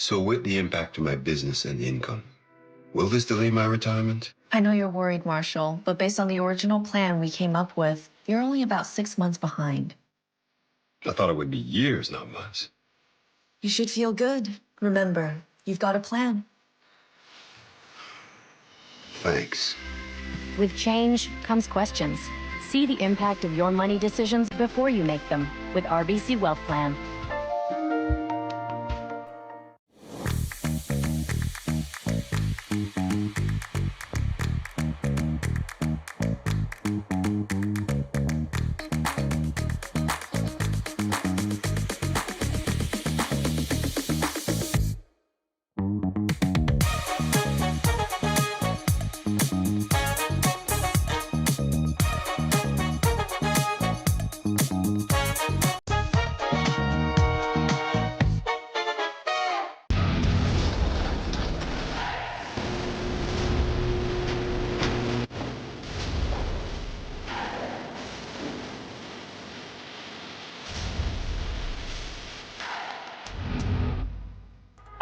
So with the impact to my business and income, will this delay my retirement? I know you're worried, Marshall, but based on the original plan we came up with, you're only about 6 months behind. I thought it would be years, not months. You should feel good. Remember, you've got a plan. Thanks. With change comes questions. See the impact of your money decisions before you make them with RBC Wealth Plan.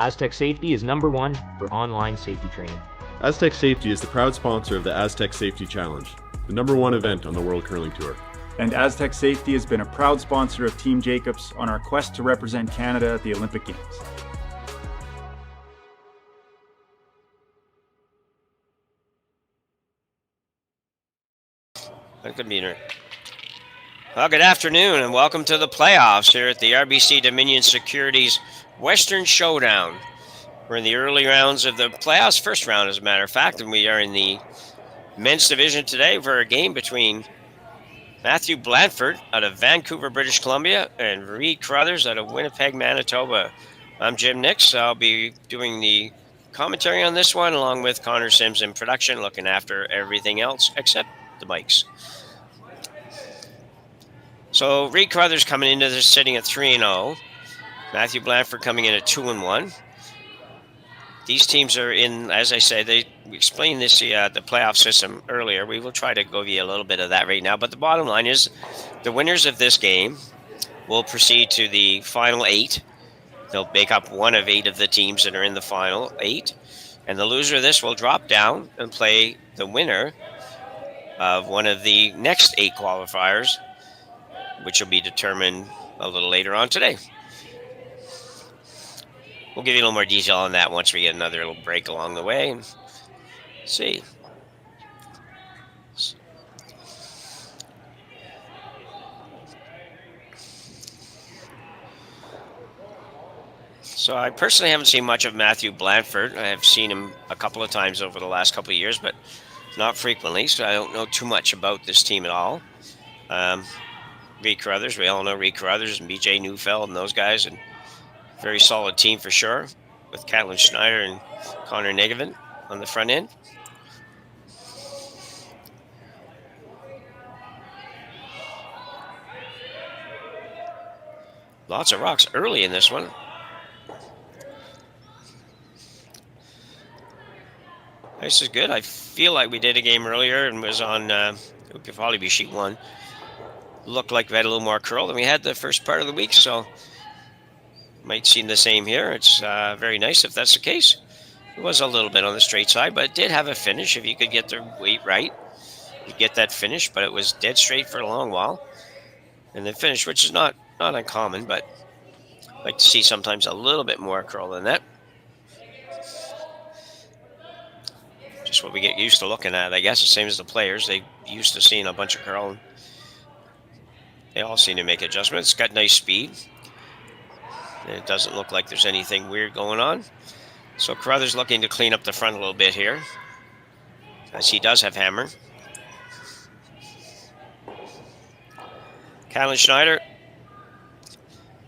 Aztec Safety is #1 for online safety training. Aztec Safety is the proud sponsor of the Aztec Safety Challenge, the #1 event on the World Curling Tour. And Aztec Safety has been a proud sponsor of Team Jacobs on our quest to represent Canada at the Olympic Games. Well, good afternoon and welcome to the playoffs here at the RBC Dominion Securities Western Showdown. We're in the early rounds of the playoffs, first round as a matter of fact, and we are in the men's division today for a game between Matthew Blandford out of Vancouver, British Columbia, and Reid Carruthers out of Winnipeg, Manitoba. I'm Jim Nix. I'll be doing the commentary on this one along with Connor Sims in production, looking after everything else except the mics. So Reid Carruthers coming into this sitting at 3-0. Matthew Blandford coming in at 2-1. These teams are in, as I said, we explained this the playoff system earlier. We will try to give you a little bit of that right now. But the bottom line is the winners of this game will proceed to the final 8. They'll make up one of 8 of the teams that are in the final 8. And the loser of this will drop down and play the winner of one of the next 8 qualifiers, which will be determined a little later on today. We'll give you a little more detail on that once we get another little break along the way and see. So I personally haven't seen much of Matthew Blandford. I have seen him a couple of times over the last couple of years, but not frequently, so I don't know too much about this team at all. Reid Carruthers, we all know Reid Carruthers and BJ Neufeld and those guys, and very solid team for sure, with Catlin Schneider and Connor Negevin on the front end. Lots of rocks early in this one. This is good. I feel like we did a game earlier and was on, it could probably be sheet 1. Looked like we had a little more curl than we had the first part of the week, so might seem the same here. It's very nice if that's the case. It was a little bit on the straight side, but it did have a finish. If you could get the weight right, you get that finish, but it was dead straight for a long while. And the finish, which is not uncommon, but I like to see sometimes a little bit more curl than that. Just what we get used to looking at, I guess, the same as the players. They used to seeing a bunch of curl. They all seem to make adjustments. It's got nice speed. And it doesn't look like there's anything weird going on. So Carruthers looking to clean up the front a little bit here, as he does have hammer. Catlin Schneider.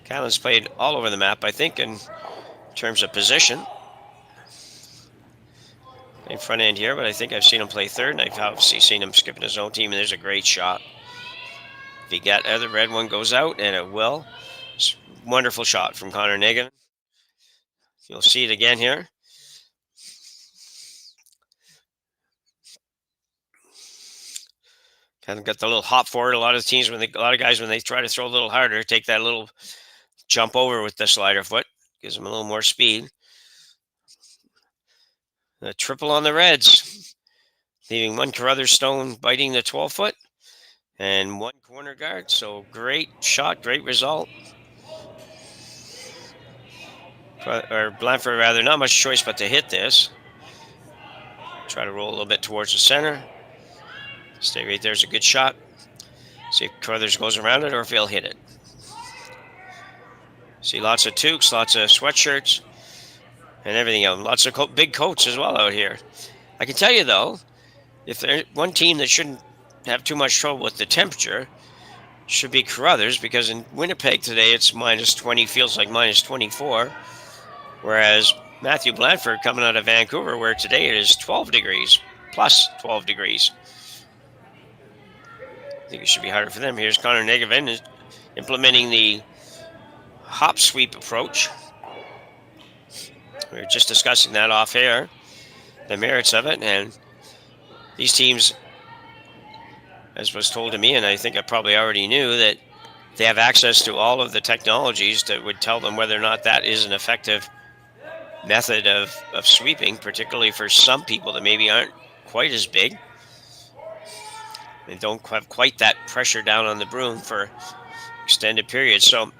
Catlin's played all over the map, I think, in terms of position. In front end here, but I think I've seen him play third, and I've obviously seen him skipping his own team, and there's a great shot. If he got the red one goes out, and it will. It's a wonderful shot from Connor Negevin. You'll see it again here. Kind of got the little hop forward. A lot of teams, a lot of guys, when they try to throw a little harder, take that little jump over with the slider foot. gives them a little more speed. A triple on the Reds, leaving one Carruthers stone biting the 12-foot and one corner guard. So great shot, great result. Or Blandford, rather, not much choice but to hit this. Try to roll a little bit towards the center. Stay right there's a good shot. See if Carruthers goes around it or if he'll hit it. See lots of toques, lots of sweatshirts, and everything else. Lots of big coats as well out here. I can tell you, though, if there's one team that shouldn't have too much trouble with the temperature, should be Carruthers, because in Winnipeg today it's minus 20, feels like minus 24, whereas Matthew Blandford coming out of Vancouver, where today it is 12 degrees, plus 12 degrees. I think it should be harder for them. Here's Connor Negevin implementing the hop sweep approach. We were just discussing that off air, the merits of it, and these teams, as was told to me, and I think I probably already knew, that they have access to all of the technologies that would tell them whether or not that is an effective method of sweeping, particularly for some people that maybe aren't quite as big and don't have quite that pressure down on the broom for extended periods. So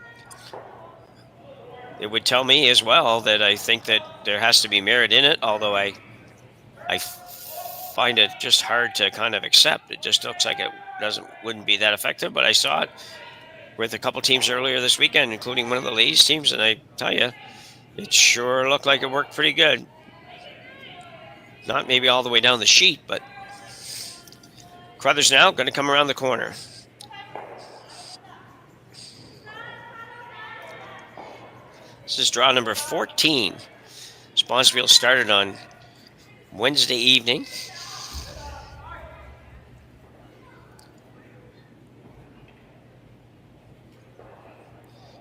it would tell me as well that I think that there has to be merit in it, although I find it just hard to kind of accept. It just looks like it wouldn't be that effective, but I saw it with a couple teams earlier this weekend, including one of the ladies teams, and I tell you, it sure looked like it worked pretty good. Not maybe all the way down the sheet, but Carruthers now going to come around the corner. This is draw number 14. Sponsorville started on Wednesday evening.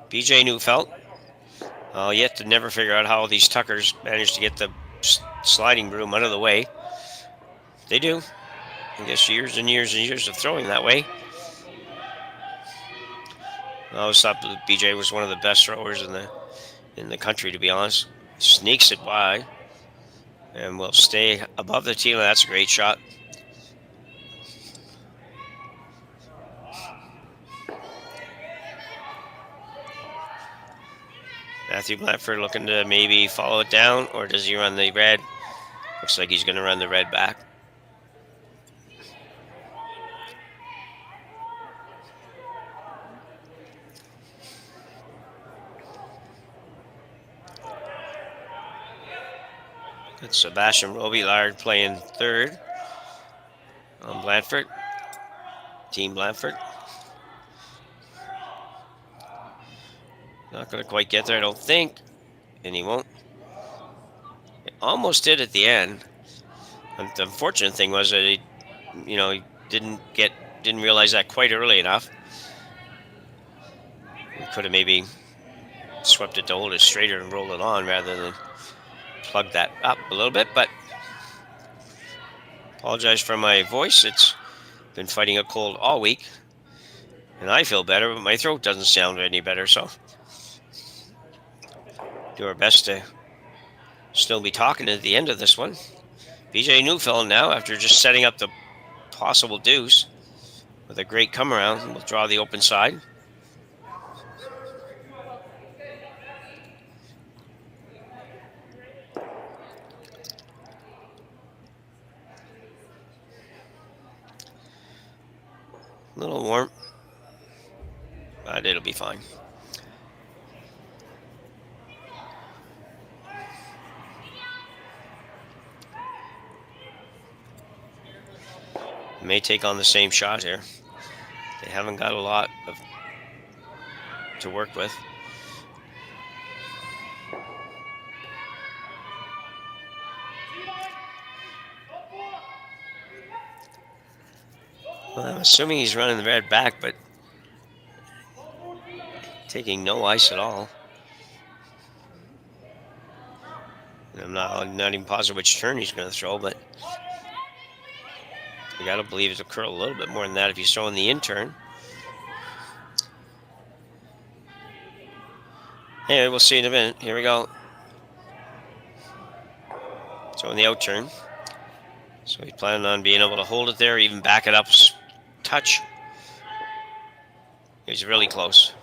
BJ Neufeld. Yet to never figure out how these Tuckers managed to get the sliding broom out of the way. They do. I guess years and years and years of throwing that way. I always thought BJ was one of the best throwers in the country, to be honest. Sneaks it by and will stay above the tee. That's a great shot. Matthew Blandford looking to maybe follow it down, or does he run the red? Looks like he's going to run the red back. That's Sebastian Robillard playing third on Blandford. Team Blandford. Not going to quite get there, I don't think. And he won't. It almost did at the end. And the unfortunate thing was that he didn't realize that quite early enough. He could have maybe swept it to hold it straighter and roll it on rather than plug that up a little bit. But apologize for my voice. It's been fighting a cold all week. And I feel better, but my throat doesn't sound any better, so do our best to still be talking at the end of this one. BJ Neufeld now, after just setting up the possible deuce with a great come around, will draw the open side. A little warm, but it'll be fine. May take on the same shot here. They haven't got a lot to work with. Well, I'm assuming he's running the red back, but taking no ice at all. And I'm not even positive which turn he's going to throw, but you got to believe it'll curl a little bit more than that if he's throwing the in turn. Anyway, we'll see in a minute. Here we go. So in the out turn. So he's planning on being able to hold it there, even back it up touch. He's really close.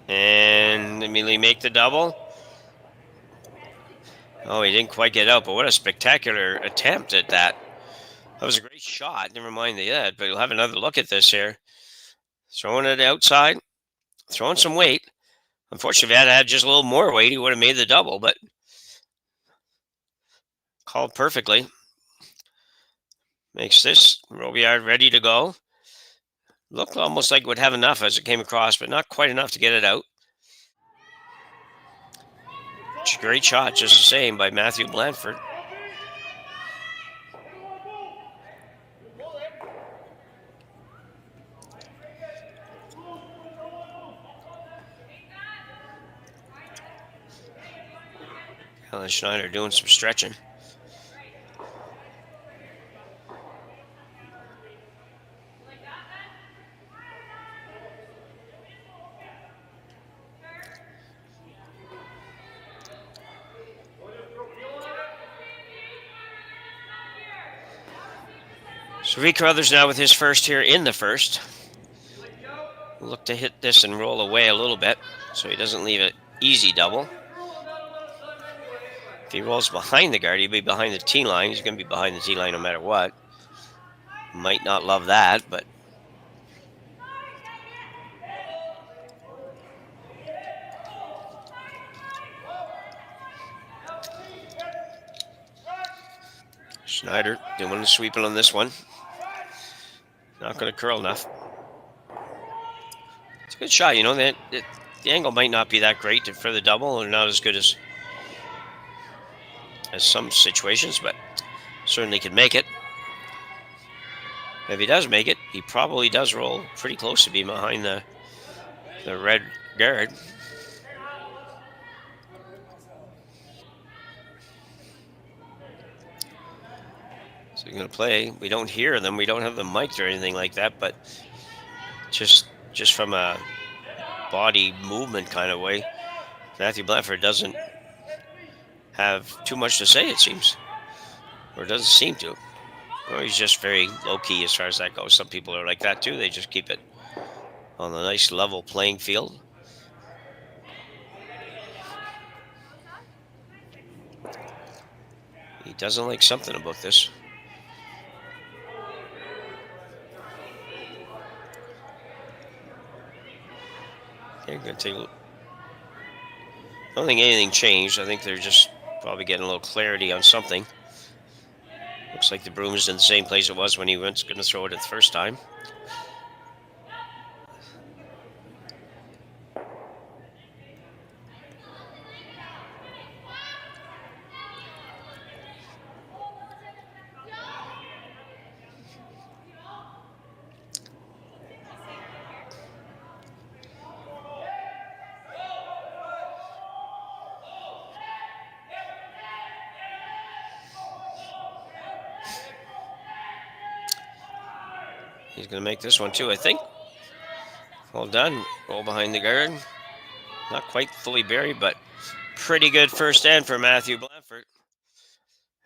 And immediately make the double. Oh, he didn't quite get out, but what a spectacular attempt at that. That was a great shot. Never mind that, but we'll have another look at this here. Throwing it outside, throwing some weight. Unfortunately, if he had just a little more weight, he would have made the double, but called perfectly. Makes this Robillard ready to go. Looked almost like it would have enough as it came across, but not quite enough to get it out. Great shot, just the same, by Matthew Blandford. Alan Schneider doing some stretching. So Reid Carruthers now with his first here in the first. Look to hit this and roll away a little bit so he doesn't leave an easy double. If he rolls behind the guard, he'll be behind the tee line. He's going to be behind the tee line no matter what. Might not love that, but Schneider doing the sweeping on this one. Not going to curl enough. It's a good shot, you know. The angle might not be that great for the double, or not as good as some situations, but certainly can make it. If he does make it, he probably does roll pretty close to being behind the red guard. So he's going to play. We don't hear them. We don't have them mic'd or anything like that, but just from a body movement kind of way, Matthew Blandford doesn't have too much to say, it seems. Or doesn't seem to. Or he's just very low-key as far as that goes. Some people are like that too. They just keep it on a nice level playing field. He doesn't like something about this. Okay, gonna take a look. I don't think anything changed. I think they're just probably getting a little clarity on something. Looks like the broom is in the same place it was when he was going to throw it the first time. He's going to make this one too, I think. Well done. Roll behind the guard. Not quite fully buried, but pretty good first end for Matthew Blandford.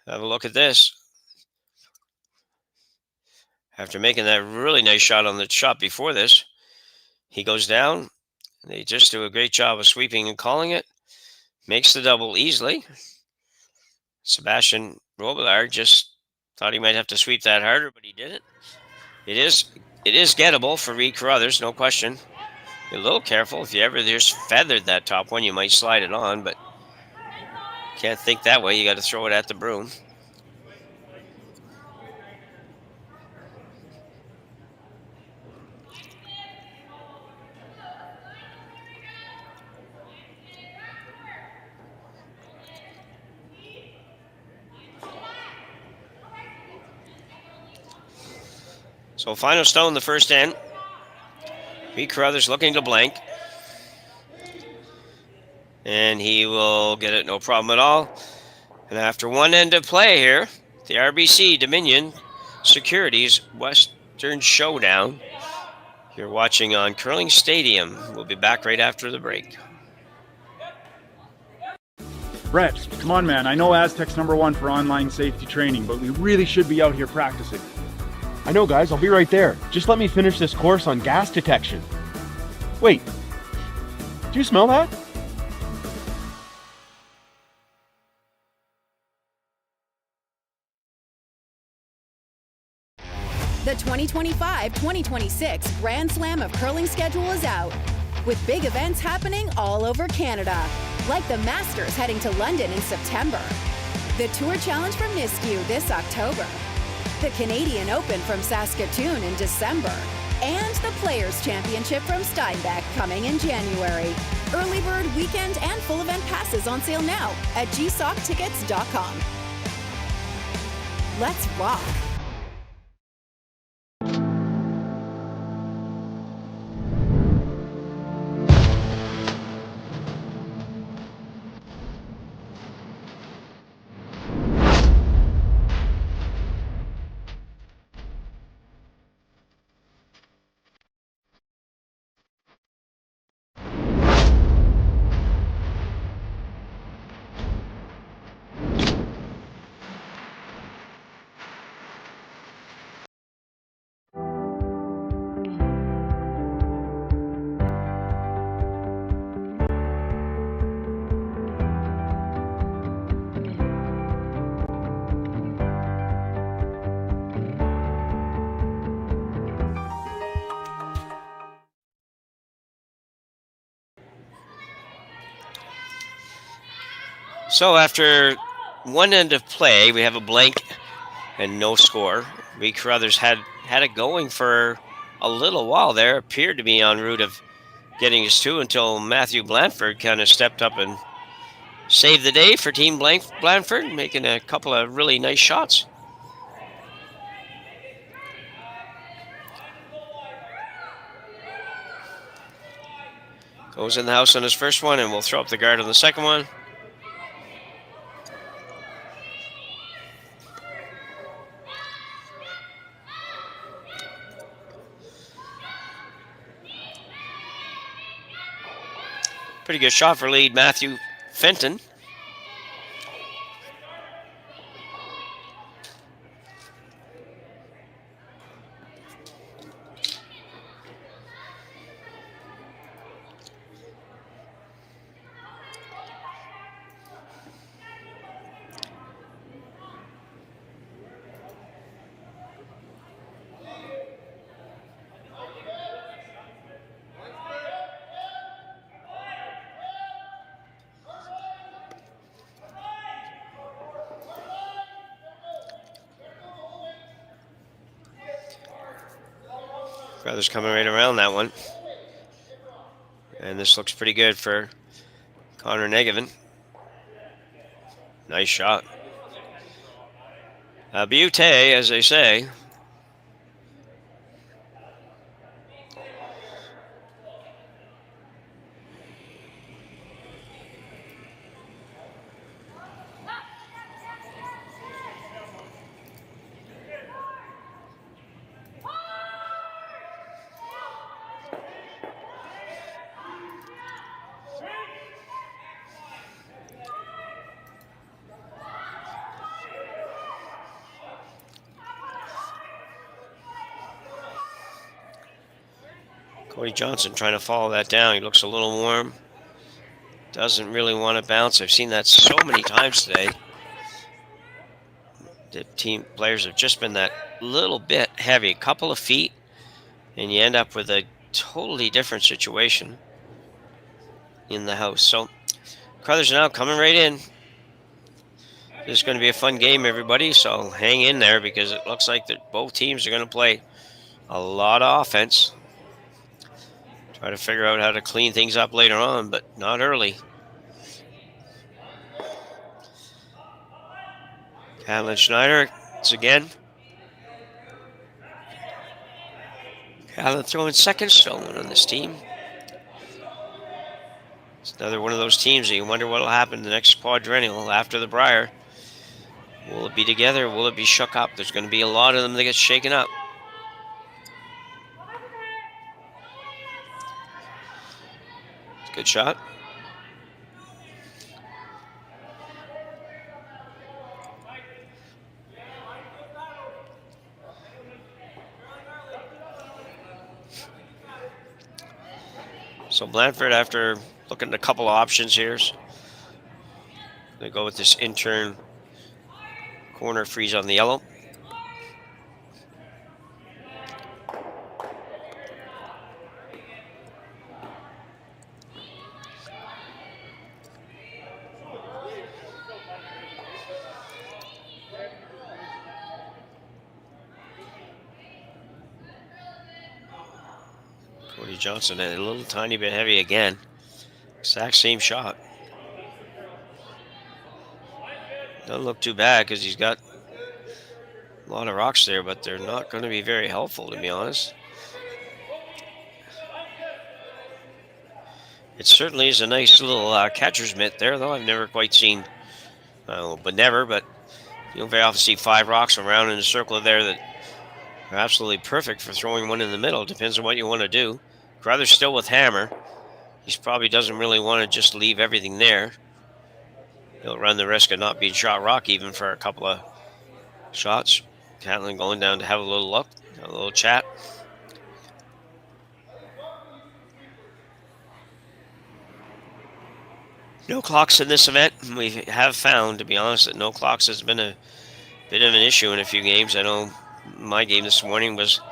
Have a look at this. After making that really nice shot on the shot before this, he goes down. They just do a great job of sweeping and calling it. Makes the double easily. Sebastian Robillard just thought he might have to sweep that harder, but he didn't. It is gettable for Reid Carruthers, no question. Be a little careful. If you ever just feathered that top one, you might slide it on, but can't think that way. You got to throw it at the broom. So final stone, the first end. Reid Carruthers looking to blank. And he will get it no problem at all. And after one end of play here, the RBC Dominion Securities Western Showdown. You're watching on Curling Stadium. We'll be back right after the break. Brett, come on, man. I know Aztec's #1 for online safety training, but we really should be out here practicing. I know, guys. I'll be right there. Just let me finish this course on gas detection. Wait. Do you smell that? The 2025-2026 Grand Slam of Curling schedule is out, with big events happening all over Canada, like the Masters heading to London in September, the Tour Challenge from Nisku this October, the Canadian Open from Saskatchewan in December, and the Players' Championship from Steinbeck coming in January. Early bird weekend and full event passes on sale now at gsoctickets.com. Let's rock! So after one end of play, we have a blank and no score. Reid Carruthers had it going for a little while there, appeared to be en route of getting us two until Matthew Blandford kind of stepped up and saved the day for Team Blandford, making a couple of really nice shots. Goes in the house on his first one, and we'll throw up the guard on the second one. Pretty good shot for lead Matthew Fenton. Carruthers coming right around that one. And this looks pretty good for Connor Negevin. Nice shot. A beauty, as they say. Cody Johnson trying to follow that down. He looks a little warm. Doesn't really want to bounce. I've seen that so many times today. The team players have just been that little bit heavy. A couple of feet, and you end up with a totally different situation in the house. So Carruthers now coming right in. This is going to be a fun game, everybody. So hang in there, because it looks like that both teams are going to play a lot of offense. Try to figure out how to clean things up later on, but not early. Catlin Schneider, once again. Catlin throwing second stone on this team. It's another one of those teams that you wonder what will happen in the next quadrennial after the Brier. Will it be together? Will it be shook up? There's going to be a lot of them that get shaken up. Good shot. So Blandford, after looking at a couple of options here, they go with this intern corner freeze on the yellow. Cody Johnson a little tiny bit heavy again. Exact same shot. Doesn't look too bad because he's got a lot of rocks there, but they're not going to be very helpful, to be honest. It certainly is a nice little catcher's mitt there, though. I've never quite seen, but you don't very often see 5 rocks around in a circle there that are absolutely perfect for throwing one in the middle. Depends on what you want to do. Carruthers still with hammer. He probably doesn't really want to just leave everything there. He'll run the risk of not being shot rock even for a couple of shots. Catlin going down to have a little look, a little chat. No clocks in this event. We have found, to be honest, that no clocks has been a bit of an issue in a few games. I know my game this morning was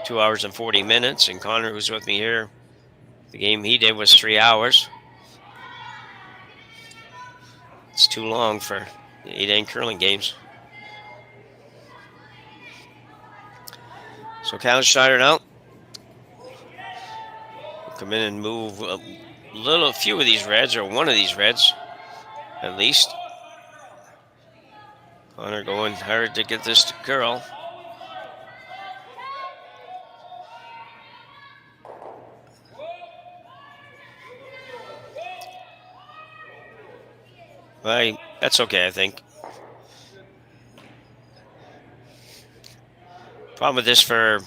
2 hours and 40 minutes, and Connor, who's with me here, the game he did was 3 hours. It's too long for 8-inch curling games. So Callan Schneider now. Come in and move a few of these reds, or one of these reds, at least. Connor going hard to get this to curl. Right, that's okay, I think. Problem with this I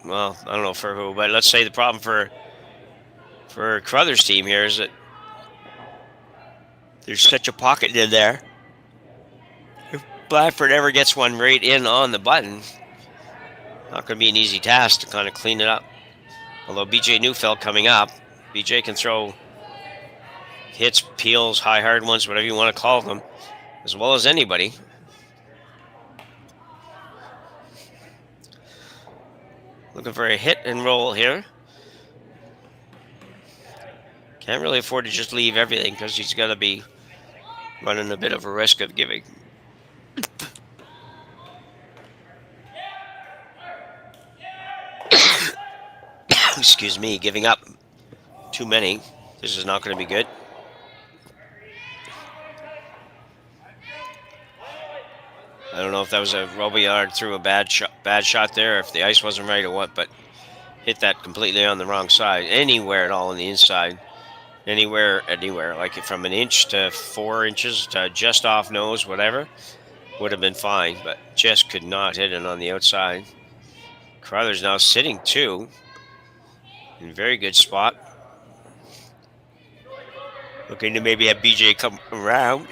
don't know for who, but let's say the problem for Carruthers' team here is that there's such a pocket in there. If Blandford ever gets one right in on the button, not going to be an easy task to kind of clean it up. Although BJ Neufeld coming up, BJ can throw hits, peels, high hard ones, whatever you want to call them, as well as anybody. Looking for a hit and roll here. Can't really afford to just leave everything because he's got to be running a bit of a risk of giving. Excuse me, giving up too many. This is not going to be good. I don't know if that was a Robillard threw a bad shot there, if the ice wasn't right or what, but hit that completely on the wrong side. Anywhere at all on the inside. Anywhere, like from an inch to 4 inches to just off nose, whatever, would have been fine, but just could not hit it on the outside. Carruthers now sitting 2 in a very good spot. Looking to maybe have BJ come around.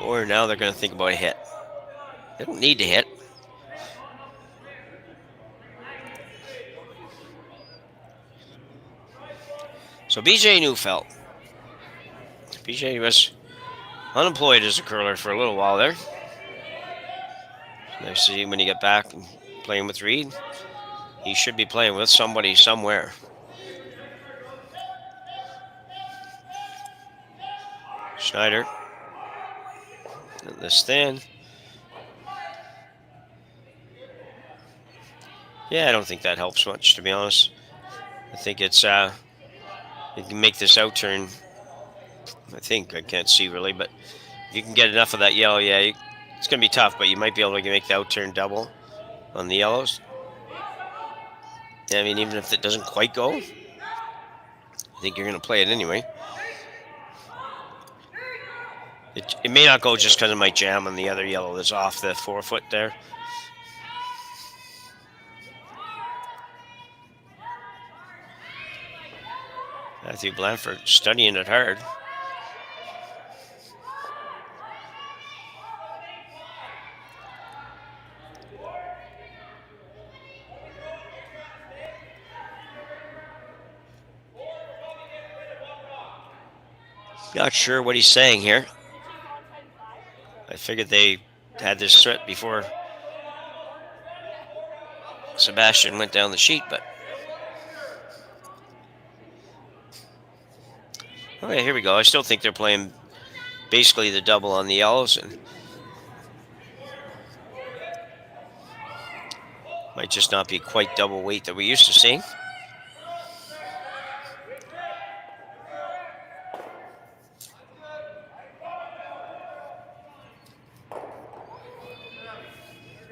Or now they're going to think about a hit. They don't need to hit. So BJ Neufeld. BJ was unemployed as a curler for a little while there. Nice to see when he got back and playing with Reid. He should be playing with somebody somewhere. Schneider. This thin. Yeah, I don't think that helps much, to be honest. I think it's you can make this out turn. I can't see really, but if you can get enough of that yellow, yeah, it's going to be tough, but you might be able to make the out turn double on the yellows. I mean, even if it doesn't quite go, I think you're going to play it anyway. It may not go just because it might jam on the other yellow that's off the 4-foot there. Matthew Blandford studying it hard. Not sure what he's saying here. I figured they had this threat before Sebastian went down the sheet, but... Okay, here we go. I still think they're playing basically the double on the yellows, and might just not be quite double weight that we used to seeing.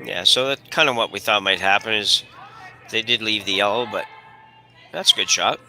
Yeah, so that's kind of what we thought might happen is they did leave the yellow, but that's a good shot.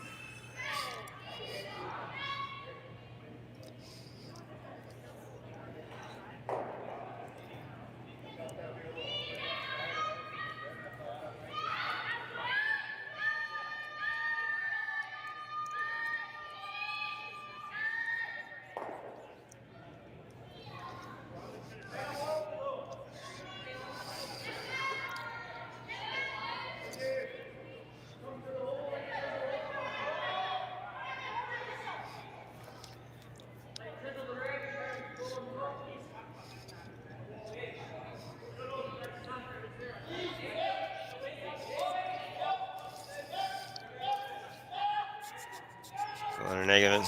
Negative.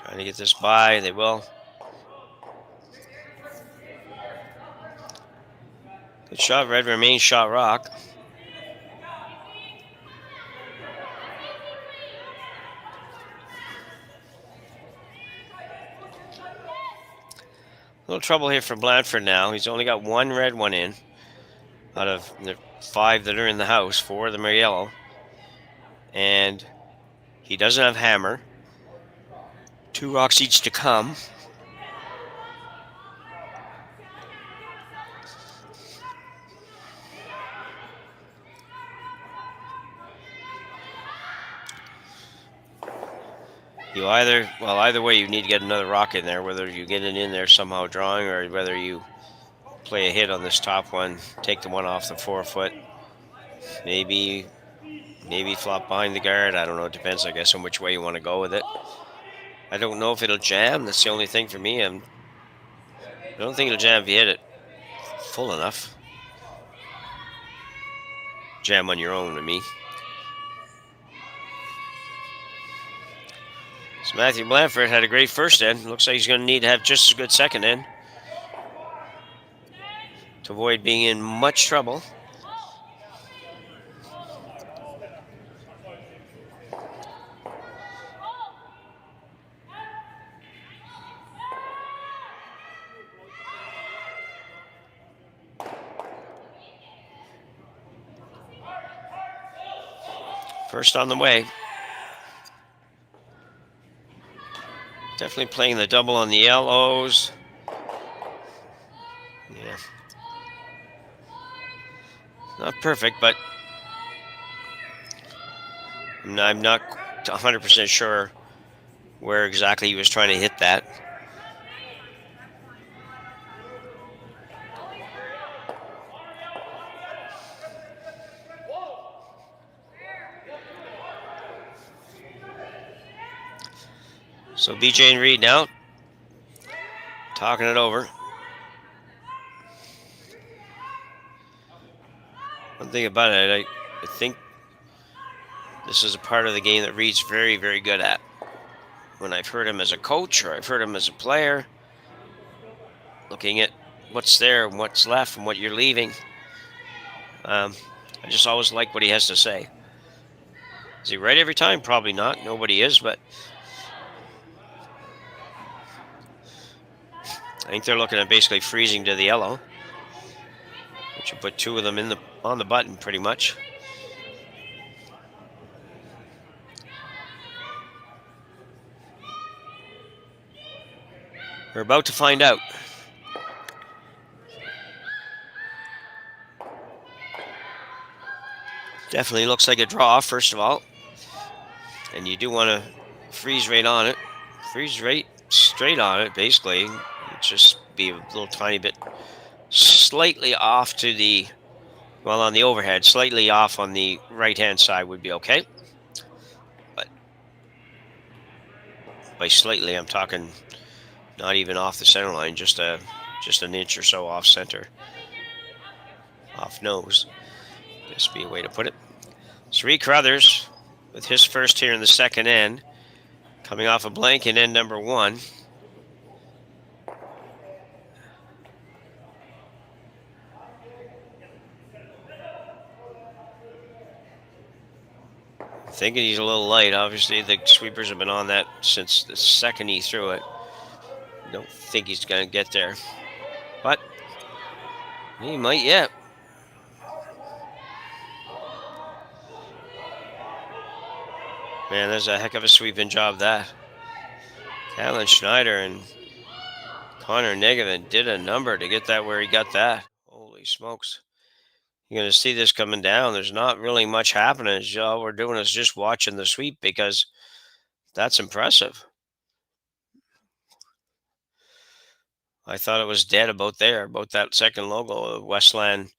Trying to get this by, they will. Good shot, red remains shot rock. A little trouble here for Blandford now. He's only got one red one in out of the 5 that are in the house. 4 of them are yellow. And he doesn't have hammer. 2 rocks each to come. You either way you need to get another rock in there, whether you get it in there somehow drawing or whether you play a hit on this top one, take the one off the 4-foot. Maybe flop behind the guard. I don't know. It depends, I guess, on which way you want to go with it. I don't know if it'll jam. That's the only thing for me. I don't think it'll jam if you hit it full enough. Jam on your own, I mean. So Matthew Blandford had a great first end. Looks like he's going to need to have just as good second end to avoid being in much trouble. First on the way. Definitely playing the double on the yellows. Yeah. Not perfect, but I'm not 100% sure where exactly he was trying to hit that. So BJ and Reid now talking it over. One thing about it, I think this is a part of the game that Reid's very, very good at. When I've heard him as a coach or I've heard him as a player, looking at what's there and what's left and what you're leaving, I just always like what he has to say. Is he right every time? Probably not. Nobody is, but I think they're looking at basically freezing to the yellow, which will put 2 of them on the button pretty much. We're about to find out. Definitely looks like a draw, first of all. And you do want to freeze right on it. Freeze right straight on it, basically. Just be a little tiny bit slightly off to the, well, on the overhead, slightly off on the right-hand side would be okay. But By slightly, I'm talking not even off the center line, just an inch or so off center. Off nose. This would be a way to put it. So Reid Carruthers with his first here in the second end, coming off a blank in end number 1. Thinking he's a little light. Obviously, the sweepers have been on that since the second he threw it. Don't think he's going to get there, but he might yet. Man, there's a heck of a sweeping job that. Alan Schneider and Connor Negavan did a number to get that where he got that. Holy smokes. You're going to see this coming down. There's not really much happening. All we're doing is just watching the sweep because that's impressive. I thought it was dead about there, about that second logo, Westland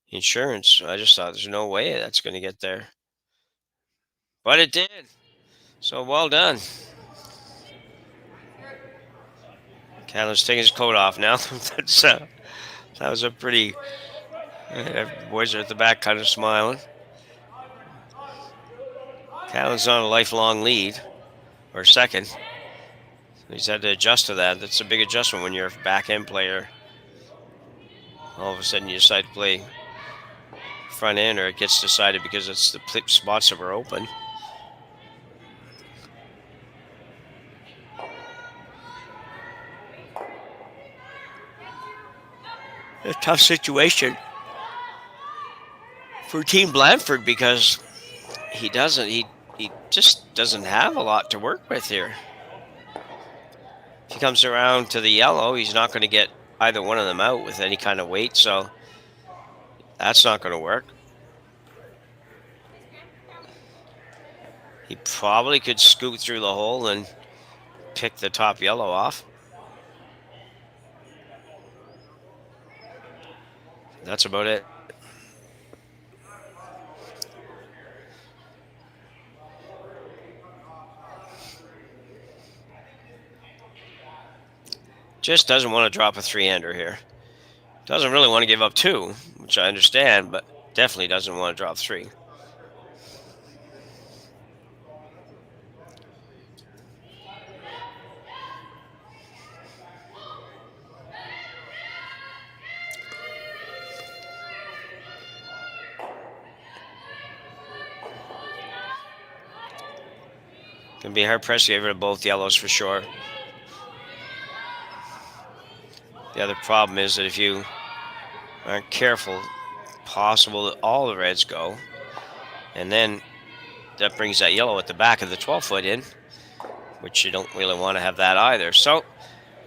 Insurance. I just thought there's no way that's going to get there. But it did. So well done. Callan's taking his coat off now. That was a pretty... boys are at the back kind of smiling. Callan's on a lifelong lead, or second. So he's had to adjust to that. That's a big adjustment when you're a back-end player. All of a sudden you decide to play front end, or it gets decided because it's the spots that were open. A tough situation for Team Blandford because he just doesn't have a lot to work with here. If he comes around to the yellow, he's not going to get either one of them out with any kind of weight, so that's not going to work. He probably could scoot through the hole and pick the top yellow off. That's about it. Just doesn't want to drop a 3-hander here. Doesn't really want to give up 2, which I understand, but definitely doesn't want to drop 3. Gonna be hard pressed to get rid of both yellows for sure. The other problem is that if you aren't careful, possible that all the reds go, and then that brings that yellow at the back of the 12-foot in, which you don't really want to have that either. So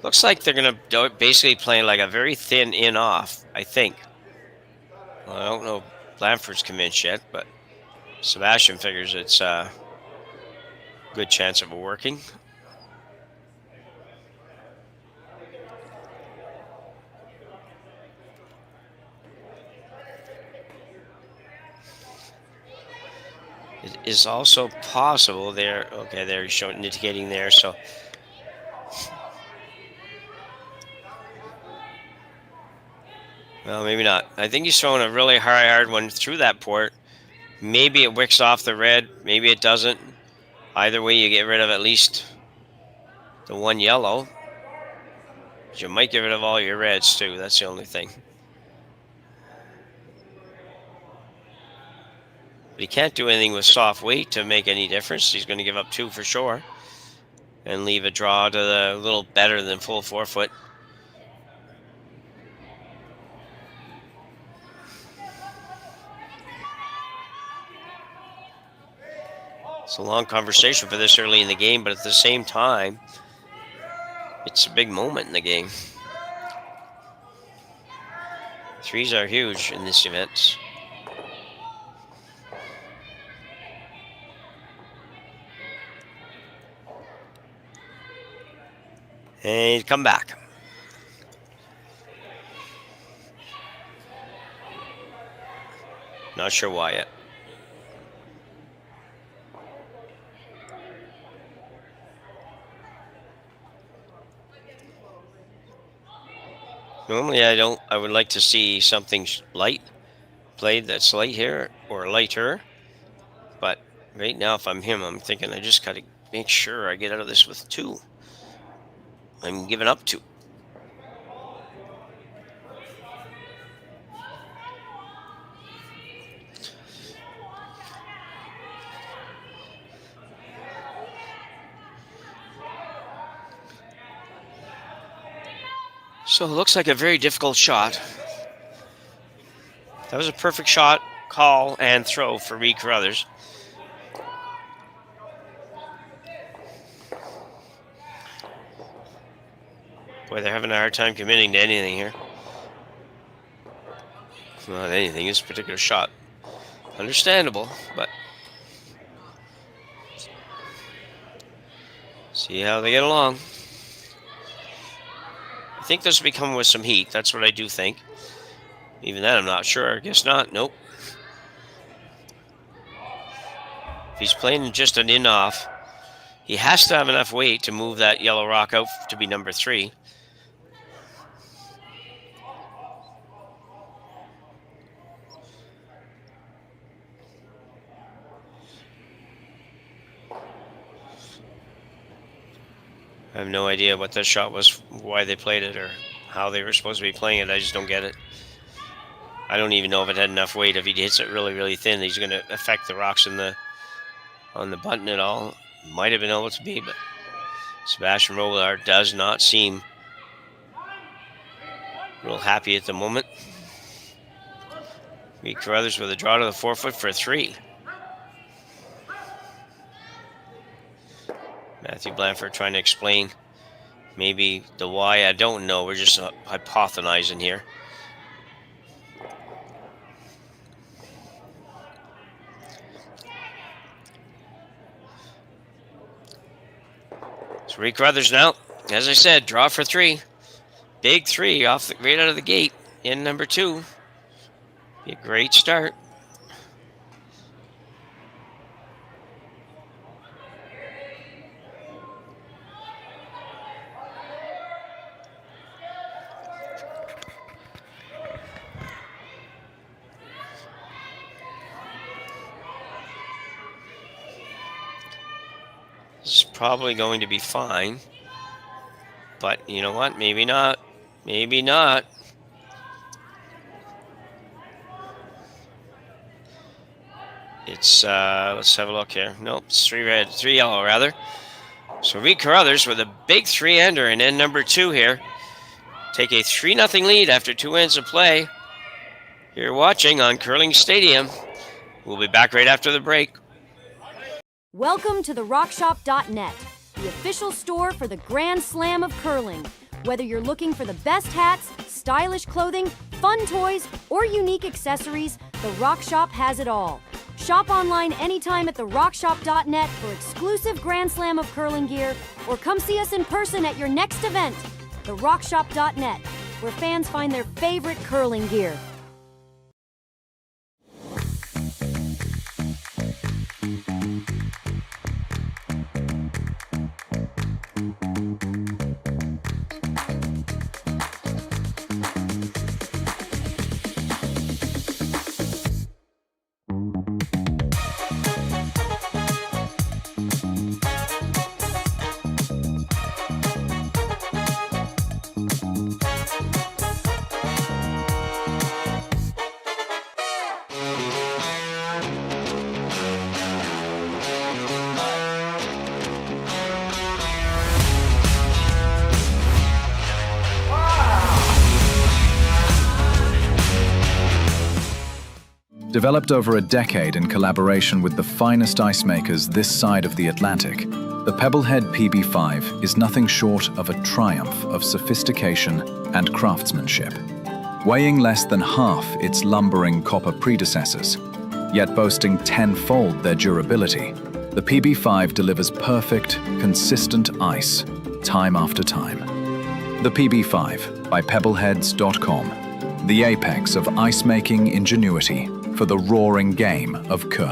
looks like they're gonna basically play like a very thin in-off, I think. Well, I don't know if Blandford's convinced yet, but Sebastian figures it's a good chance of it working. It is also possible there. Okay, they're showing indicating there. So well, maybe not. I think he's throwing a really hard one through that port. Maybe it wicks off the red. Maybe it doesn't. Either way, you get rid of at least the one yellow. But you might get rid of all your reds too. That's the only thing. But he can't do anything with soft weight to make any difference. He's going to give up 2 for sure. And leave a draw to the little better than full 4-foot. It's a long conversation for this early in the game, but at the same time, it's a big moment in the game. 3s are huge in this event. And come back. Not sure why yet. Normally I don't. I would like to see something light played that's light here or lighter. But right now, if I'm him, I'm thinking I just got to make sure I get out of this with 2. I'm giving up 2. So it looks like a very difficult shot. That was a perfect shot, call, and throw for Reid Carruthers. Boy, they're having a hard time committing to anything here. Not anything, this particular shot. Understandable, but see how they get along. I think this will be coming with some heat. That's what I do think. Even then, I'm not sure. I guess not. Nope. If he's playing just an in-off, he has to have enough weight to move that yellow rock out to be number 3. I have no idea what that shot was, why they played it, or how they were supposed to be playing it. I just don't get it. I don't even know if it had enough weight. If he hits it really, really thin, he's going to affect the rocks on the button at all. Might have been able to be, but Sebastian Robillard does not seem real happy at the moment. Reid Carruthers with a draw to the 4-foot for 3. Matthew Blandford trying to explain maybe the why. I don't know. We're just hypothesizing here. So Reid Carruthers now, as I said, draw for 3. Big 3 right out of the gate in number 2. Be a great start. This is probably going to be fine. But you know what? Maybe not. Maybe not. It's, let's have a look here. Nope, it's 3 yellow rather. So Reid Carruthers with a big 3-ender in end number 2 here. Take a 3-0 lead after 2 ends of play. You're watching on Curling Stadium. We'll be back right after the break. Welcome to the RockShop.net, the official store for the Grand Slam of curling. Whether you're looking for the best hats, stylish clothing, fun toys, or unique accessories, the Rock Shop has it all. Shop online anytime at therockshop.net for exclusive Grand Slam of curling gear, or come see us in person at your next event. TheRockShop.net, where fans find their favorite curling gear. Developed over a decade in collaboration with the finest ice makers this side of the Atlantic, the Pebblehead PB5 is nothing short of a triumph of sophistication and craftsmanship. Weighing less than half its lumbering copper predecessors, yet boasting 10-fold their durability, the PB5 delivers perfect, consistent ice, time after time. The PB5 by Pebbleheads.com, the apex of ice-making ingenuity for the roaring game of curling.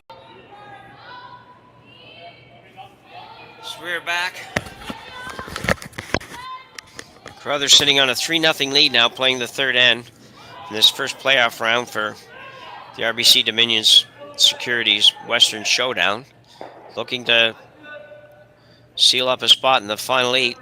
So we're back. Carruthers sitting on a 3-0 lead now, playing the third end in this first playoff round for the RBC Dominion's Securities Western Showdown. Looking to seal up a spot in the final 8.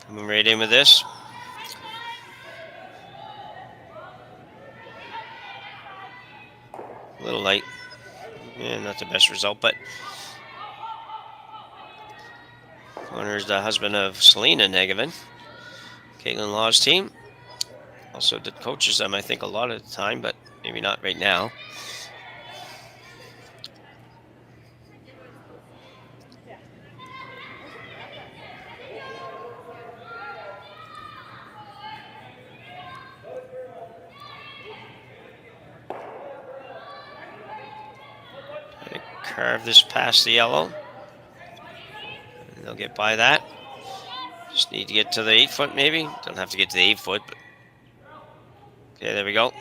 Coming right in with this. A little light. Yeah, not the best result, but Connor is the husband of Selena Negavan, Caitlin Law's team. Also coaches them, I think, a lot of the time, but maybe not right now. Carve this past the yellow. And they'll get by that. Just need to get to the 8-foot maybe. Don't have to get to the 8-foot, but okay, there we go.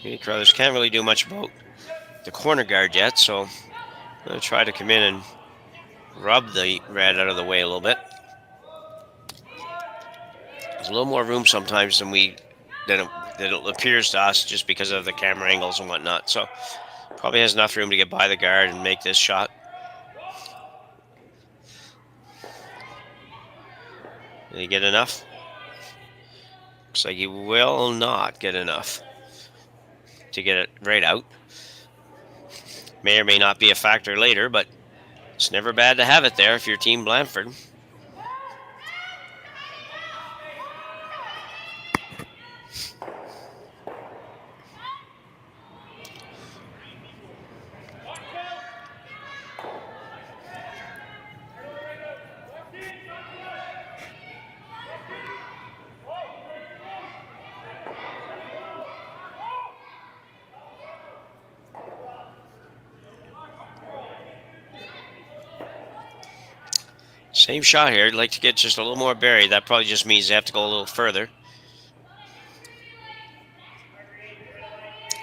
Reid Carruthers can't really do much about the corner guard yet, so I'm going to try to come in and rub the red out of the way a little bit. There's a little more room sometimes than it appears to us, just because of the camera angles and whatnot. So probably has enough room to get by the guard and make this shot. Did he get enough? Looks like he will not get enough to get it right out. May or may not be a factor later, but it's never bad to have it there if you're Team Blandford. Same shot here. I'd like to get just a little more buried. That probably just means they have to go a little further.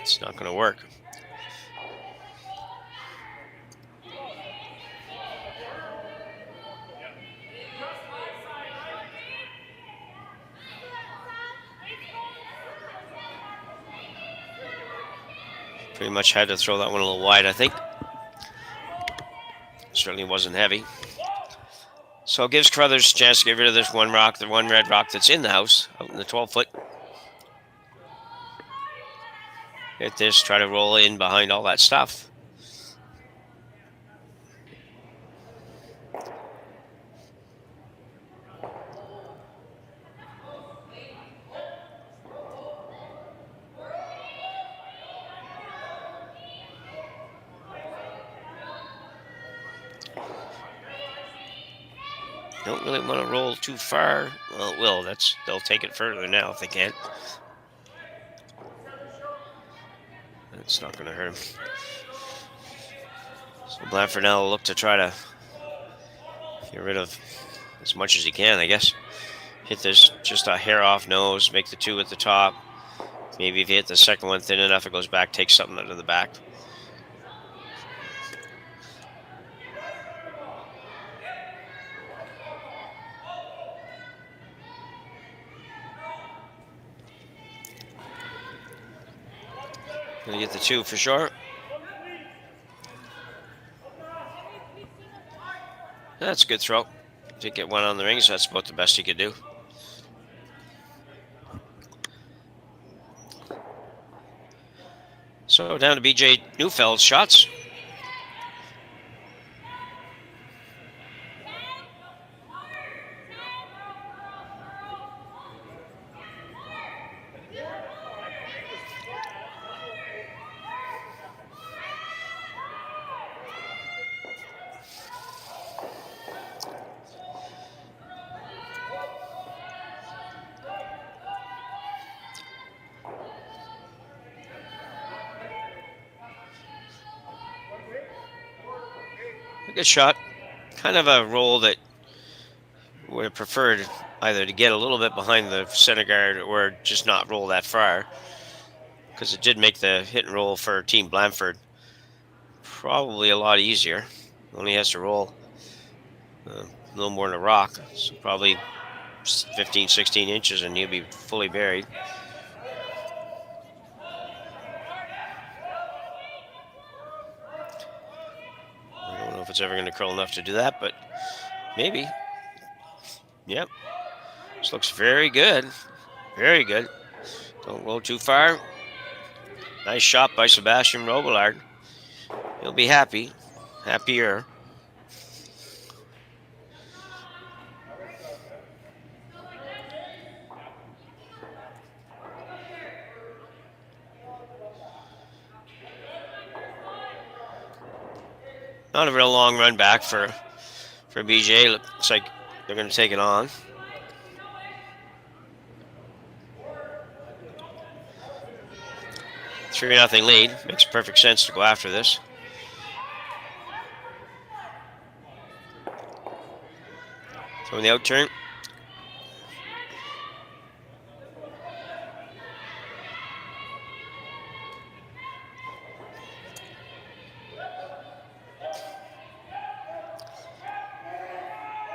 It's not going to work. Pretty much had to throw that one a little wide, I think. Certainly wasn't heavy. So it gives Carruthers a chance to get rid of this one rock, the one red rock that's in the house, out in the 12-foot. Get this, try to roll in behind all that stuff. Don't really want to roll too far. Well, it will. They'll take it further now if they can. It's not going to hurt him. So Blandford now will look to try to get rid of as much as he can, I guess. Hit this just a hair off nose, make the 2 at the top. Maybe if you hit the second one thin enough, it goes back, takes something out of the back. Gonna get the 2 for sure. That's a good throw. Did get one on the ring, so that's about the best he could do. So down to BJ Neufeld's shots. A good shot. Kind of a roll that would have preferred either to get a little bit behind the center guard or just not roll that far, because it did make the hit and roll for Team Blandford probably a lot easier. Only has to roll a little more than a rock, so probably 15, 16 inches and he'll be fully buried. I don't know if it's ever going to curl enough to do that, but maybe. Yep. This looks very good. Very good. Don't roll too far. Nice shot by Sebastian Robillard. He'll be happy. Happier. Not a real long run back for BJ. Looks like they're going to take it on. Three nothing lead. Makes perfect sense to go after this. Throwing the out turn.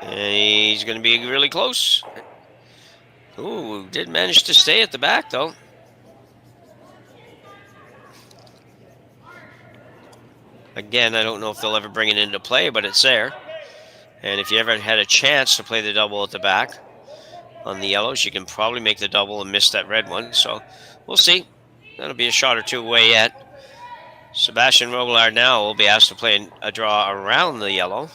And he's going to be really close. Ooh, did manage to stay at the back, though. Again, I don't know if they'll ever bring it into play, but it's there. And if you ever had a chance to play the double at the back on the yellows, you can probably make the double and miss that red one. So we'll see. That'll be a shot or two away yet. Sebastian Robillard now will be asked to play a draw around the yellow.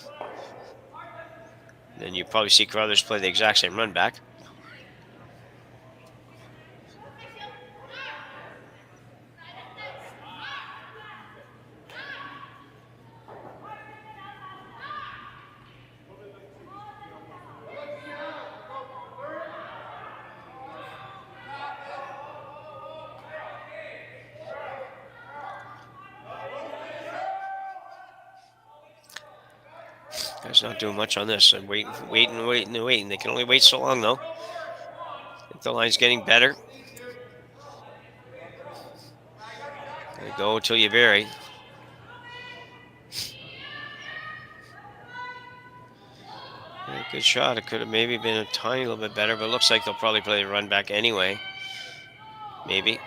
Then you probably see Carruthers play the exact same run back. Guys not doing much on this. And waiting. They can only wait so long, though. I think the line's getting better. Gotta go until you bury. Yeah, good shot. It could have maybe been a tiny little bit better, but it looks like they'll probably play the run back anyway. Maybe.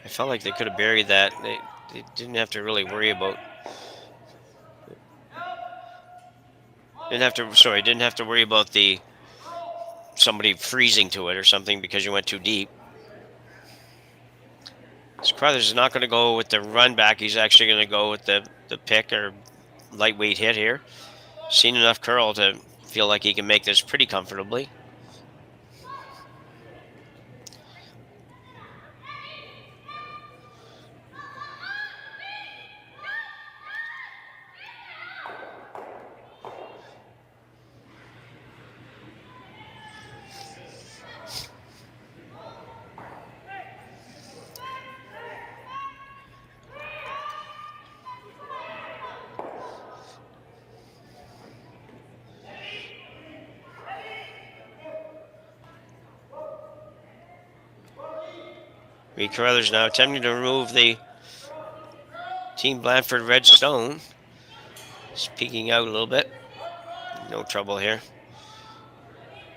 I felt like they could have buried that. They didn't have to really worry about. Didn't have to worry about somebody freezing to it or something because you went too deep. So Carruthers is not going to go with the run back. He's actually going to go with the pick or lightweight hit here. Seen enough curl to feel like he can make this pretty comfortably. Reid Carruthers now attempting to remove the Team Blandford red stone. Just peeking out a little bit. No trouble here.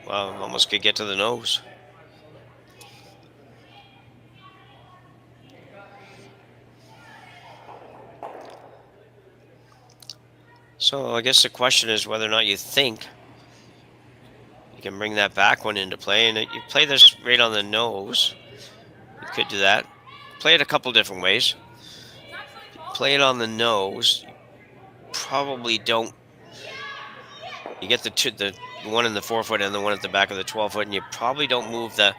Wow, almost could get to the nose. So I guess the question is whether or not you think you can bring that back one into play. And you play this right on the nose. You could do that. Play it a couple different ways. Play it on the nose. Probably don't. You get the one in the 4-foot and the one at the back of the 12-foot, and you probably don't move the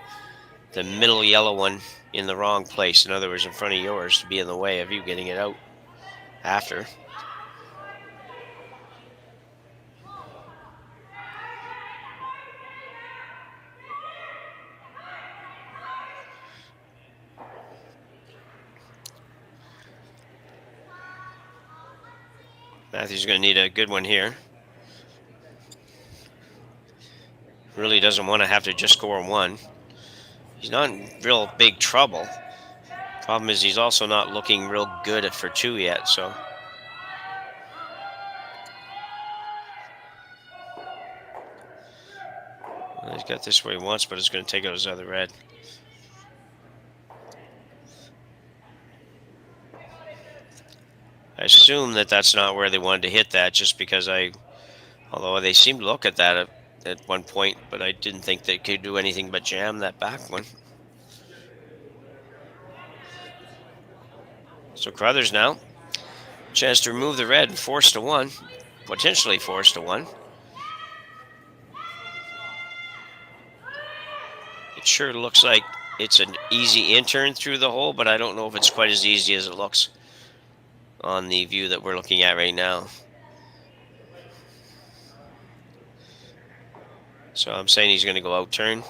middle yellow one in the wrong place. In other words, in front of yours to be in the way of you getting it out after. Matthew's going to need a good one here. Really doesn't want to have to just score one. He's not in real big trouble. Problem is he's also not looking real good for two yet, so. Well, he's got this where he wants, but it's going to take out his other red. I assume that that's not where they wanted to hit that, just because although they seemed to look at that at one point, but I didn't think they could do anything but jam that back one. So Carruthers now, chance to remove the red and force to one, potentially force to one. It sure looks like it's an easy in-turn through the hole, but I don't know if it's quite as easy as it looks on the view that we're looking at right now. So I'm saying he's going to go out turn.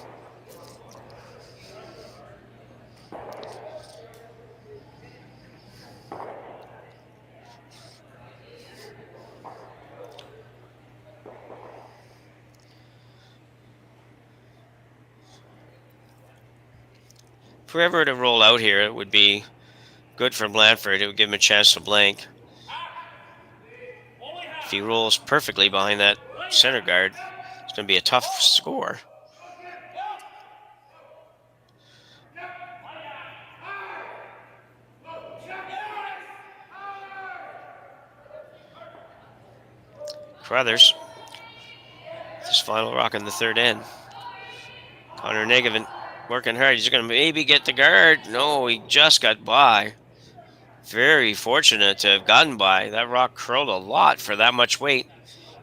If we ever to roll out here, it would be good for Blandford. It would give him a chance to blank. If he rolls perfectly behind that center guard, it's going to be a tough score. Carruthers, his final rock in the third end. Connor Negevin working hard. He's going to maybe get the guard. No, he just got by. Very fortunate to have gotten by. That rock curled a lot for that much weight.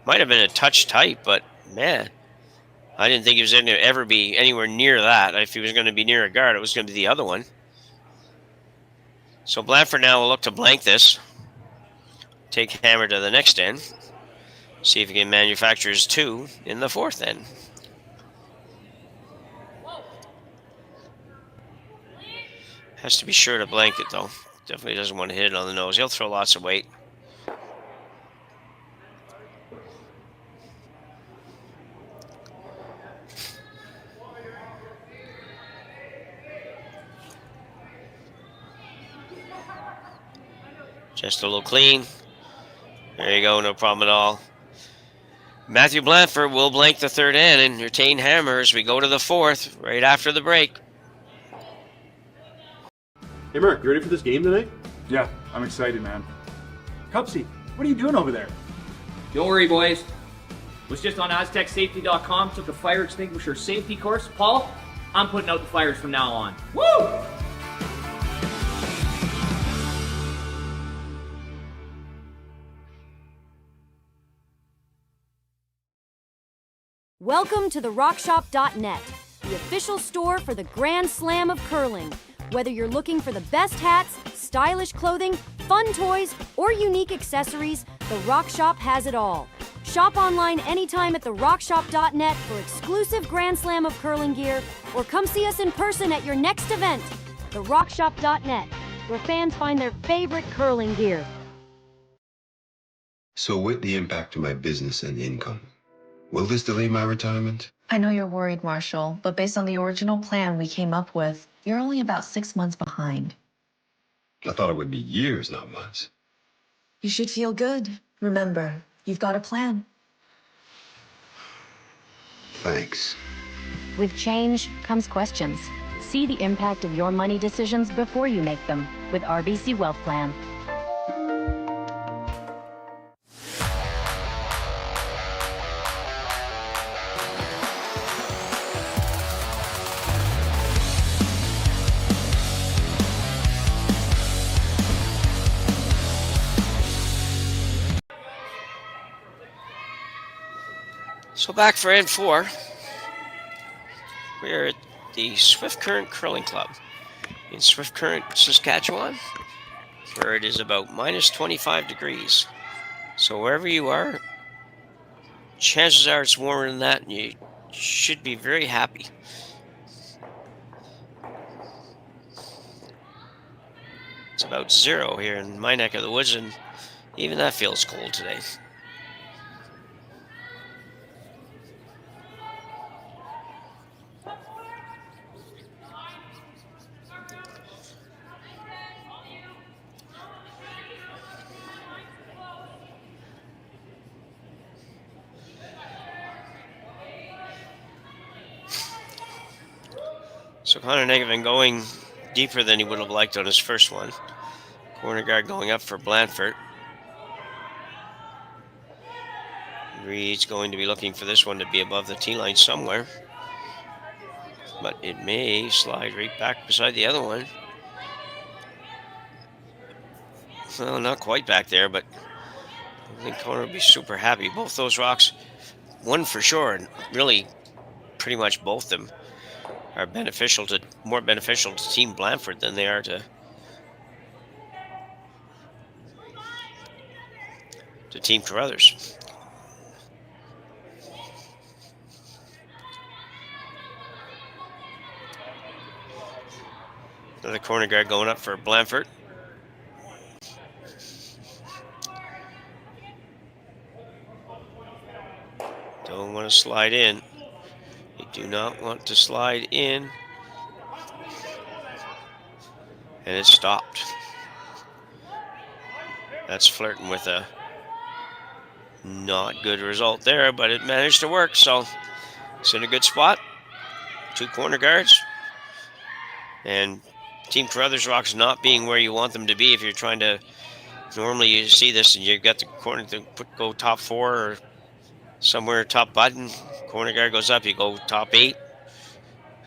Might have been a touch tight, but man, I didn't think he was going to ever be anywhere near that. If he was going to be near a guard, it was going to be the other one. So Blandford now will look to blank this. Take hammer to the next end. See if he can manufacture his two in the fourth end. Has to be sure to blank it, though. Definitely doesn't want to hit it on the nose. He'll throw lots of weight. Just a little clean. There you go, no problem at all. Matthew Blandford will blank the third end and retain hammer as we go to the fourth right after the break. Hey Mark, you ready for this game tonight? Yeah, I'm excited, man. Cupsy, what are you doing over there? Don't worry, boys. Was just on AztecSafety.com, took a fire extinguisher safety course. Paul, I'm putting out the fires from now on. Woo! Welcome to the RockShop.net, the official store for the Grand Slam of curling. Whether you're looking for the best hats, stylish clothing, fun toys, or unique accessories, the Rock Shop has it all. Shop online anytime at therockshop.net for exclusive Grand Slam of curling gear, or come see us in person at your next event. Therockshop.net, where fans find their favorite curling gear. So with the impact to my business and income, will this delay my retirement? I know you're worried, Marshall, but based on the original plan we came up with, you're only about 6 months behind. I thought it would be years, not months. You should feel good. Remember, you've got a plan. Thanks. With change comes questions. See the impact of your money decisions before you make them with RBC Wealth Plan. So back for end four. We're at the Swift Current Curling Club in Swift Current, Saskatchewan, where it is about minus 25 degrees. So wherever you are, chances are it's warmer than that, and you should be very happy. It's about 0 here in my neck of the woods, and Even that feels cold today. So Connor Negavan going deeper than he would have liked on his first one. Corner guard going up for Blandford. Reid's going to be looking for this one to be above the tee line somewhere. But it may slide right back beside the other one. Well, not quite back there, but I think Connor will be super happy. Both those rocks, one for sure, and really pretty much both of them are more beneficial to Team Blandford than they are to Team Carruthers. Another corner guard going up for Blandford. Don't want to slide in. You do not want to slide in. And it stopped. That's flirting with a not good result there, but it managed to work, so it's in a good spot. Two corner guards. And Team Carruthers rocks not being where you want them to be if you're trying to, normally you see this and you've got the corner to go top 4 or somewhere top button. Corner guard goes up, you go top 8.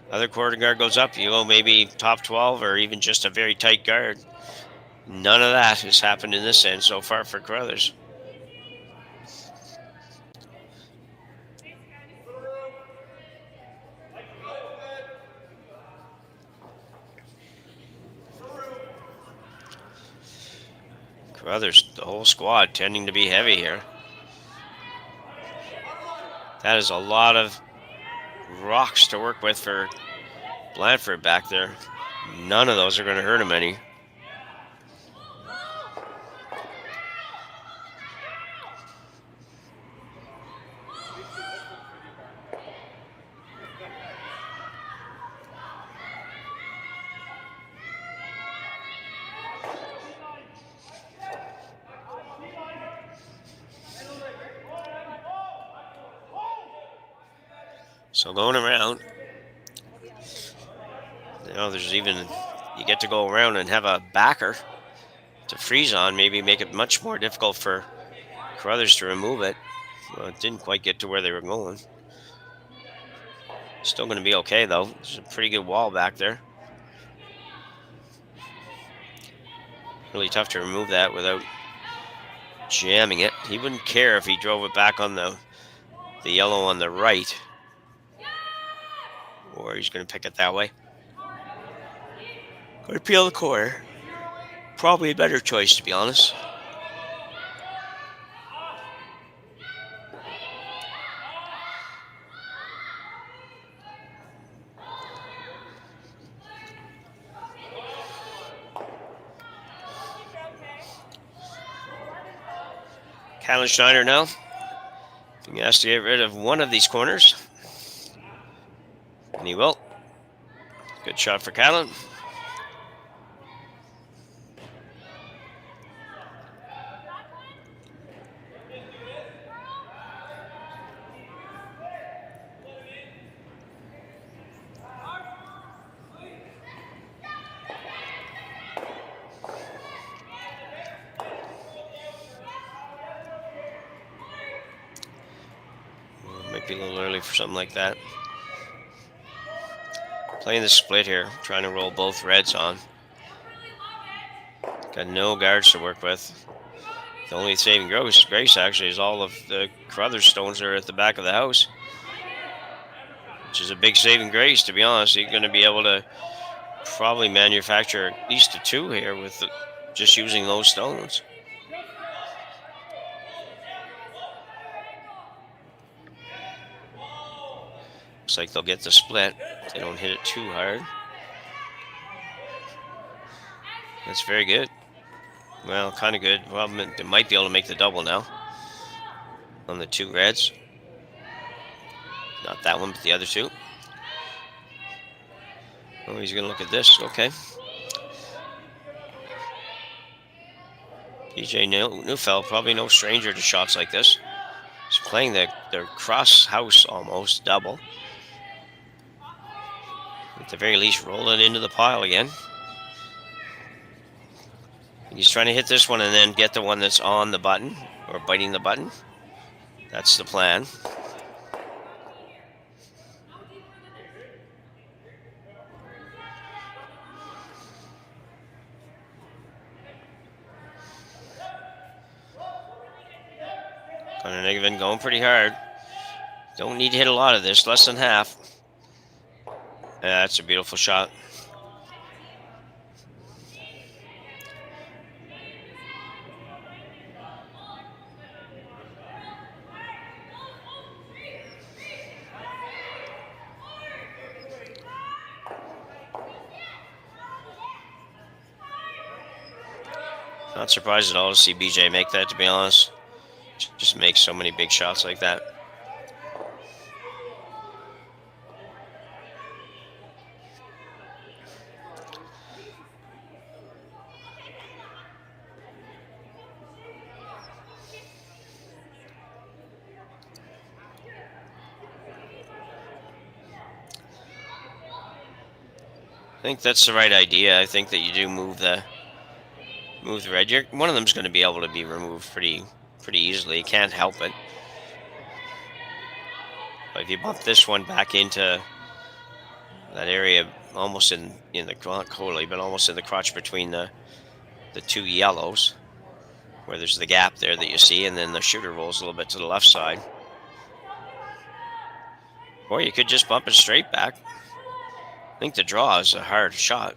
Other corner guard goes up, you go maybe top 12 or even just a very tight guard. None of that has happened in this end so far for Carruthers. Carruthers, the whole squad tending to be heavy here. That is a lot of rocks to work with for Blandford back there. None of those are going to hurt him any. So going around, there's even, you get to go around and have a backer to freeze on, maybe make it much more difficult for Carruthers to remove it. Well, it didn't quite get to where they were going. Still going to be okay, though. There's a pretty good wall back there. Really tough to remove that without jamming it. He wouldn't care if he drove it back on the yellow on the right. Or he's going to pick it that way. Going to peel the corner. Probably a better choice, to be honest. Callan Schneider now being asked to get rid of one of these corners. And he will. Good shot for Callan. Might be a little early for something like that. Playing the split here, trying to roll both reds on. Got no guards to work with. The only saving grace actually is all of the Carruthers stones are at the back of the house, which is a big saving grace, to be honest. You're going to be able to probably manufacture at least a 2 here with just using those stones. Looks like they'll get the split. They don't hit it too hard. That's very good. Well, kind of good. Well, they might be able to make the double now on the 2 reds. Not that one, but the other 2. Oh, he's going to look at this. Okay. PJ Neufeld, probably no stranger to shots like this. He's playing their cross house almost double. At the very least, roll it into the pile again. He's trying to hit this one and then get the one that's on the button or biting the button. That's the plan. Connor Niggevin going pretty hard. Don't need to hit a lot of this, less than half. Yeah, that's a beautiful shot. Not surprised at all to see BJ make that, to be honest. Just makes so many big shots like that. I think that's the right idea. I think that you do move the red. One of them's going to be able to be removed pretty easily. You can't help it. But if you bump this one back into that area, almost in the not totally, but almost in the crotch between the 2 yellows, where there's the gap there that you see, and then the shooter rolls a little bit to the left side. Or you could just bump it straight back. I think the draw is a hard shot.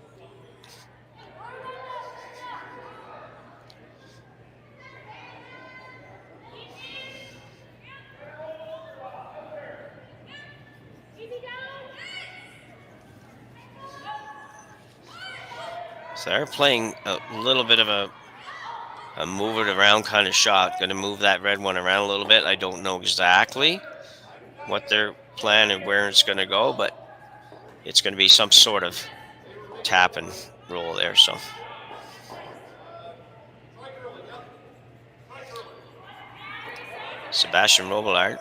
So they're playing a little bit of a move it around kind of shot. Going to move that red one around a little bit. I don't know exactly what their plan and where it's going to go, but it's going to be some sort of tap and roll there. So Sebastian Robillard.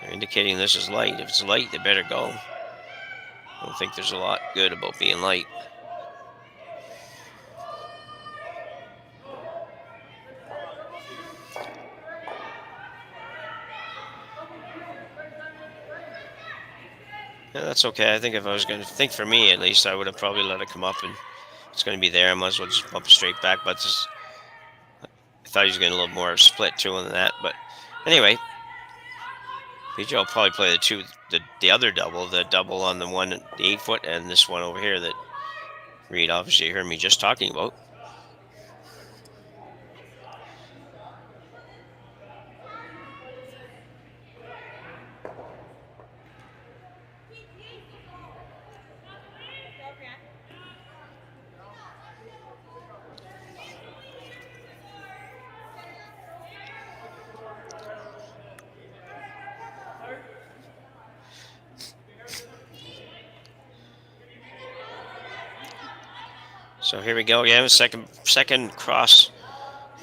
They're indicating this is light. If it's light, they better go. I don't think there's a lot good about being light. Yeah, that's okay. I think if I was going to think for me, at least, I would have probably let it come up, and it's going to be there. I might as well just bump it straight back. But I thought he was getting a little more split too than that. But anyway, PJ will probably play the other double, the double on the 8 foot, and this one over here that Reid obviously heard me just talking about. So here we go again, second cross.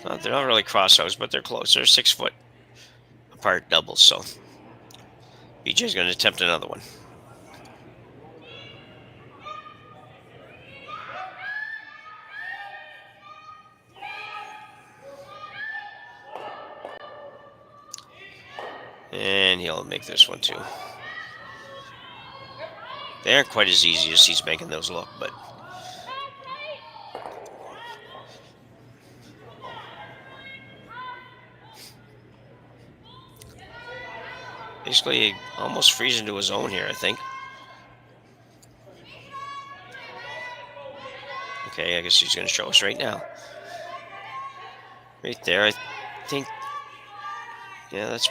They're not really cross outs, but they're close. They're 6 foot apart doubles, so BJ's going to attempt another one. And he'll make this one too. They aren't quite as easy as he's making those look, but basically almost freezing to his own here, I think. Okay, I guess he's going to show us right now. Right there, I think. Yeah, that's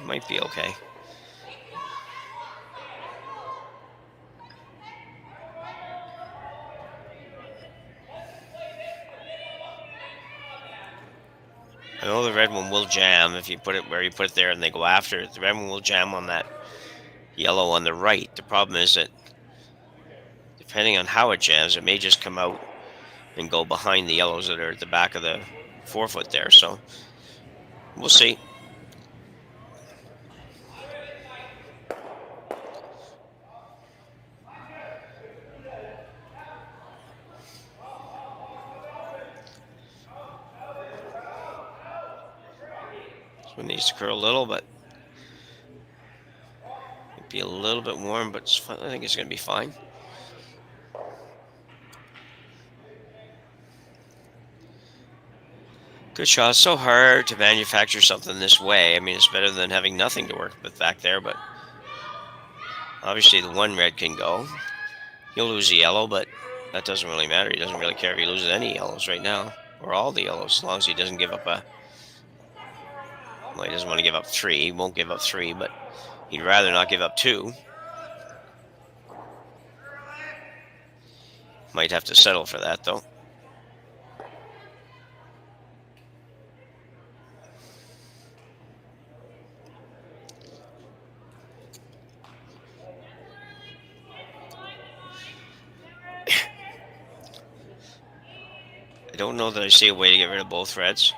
might be okay. I know the red one will jam if you put it where you put it there and they go after it. The red one will jam on that yellow on the right. The problem is that depending on how it jams, it may just come out and go behind the yellows that are at the back of the forefoot there. So we'll see. This one needs to curl a little, but it'd be a little bit warm, but it's fine. I think it's going to be fine. Good shot. It's so hard to manufacture something this way. I mean, it's better than having nothing to work with back there, but obviously the one red can go. He'll lose the yellow, but that doesn't really matter. He doesn't really care if he loses any yellows right now, or all the yellows, as long as he doesn't give up a... Well, he doesn't want to give up 3. He won't give up 3, but he'd rather not give up 2. Might have to settle for that, though. I don't know that I see a way to get rid of both reds.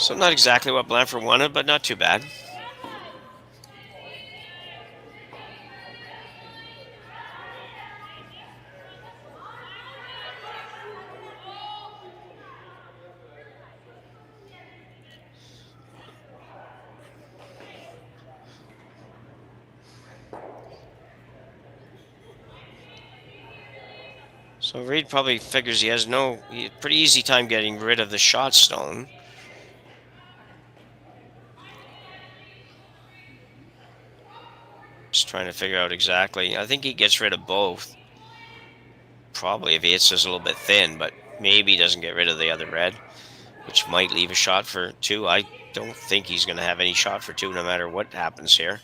So not exactly what Blandford wanted, but not too bad. So Reid probably figures he has pretty easy time getting rid of the shot stone. Just trying to figure out exactly. I think he gets rid of both. Probably if he hits this a little bit thin, but maybe he doesn't get rid of the other red, which might leave a shot for 2. I don't think he's going to have any shot for 2 no matter what happens here.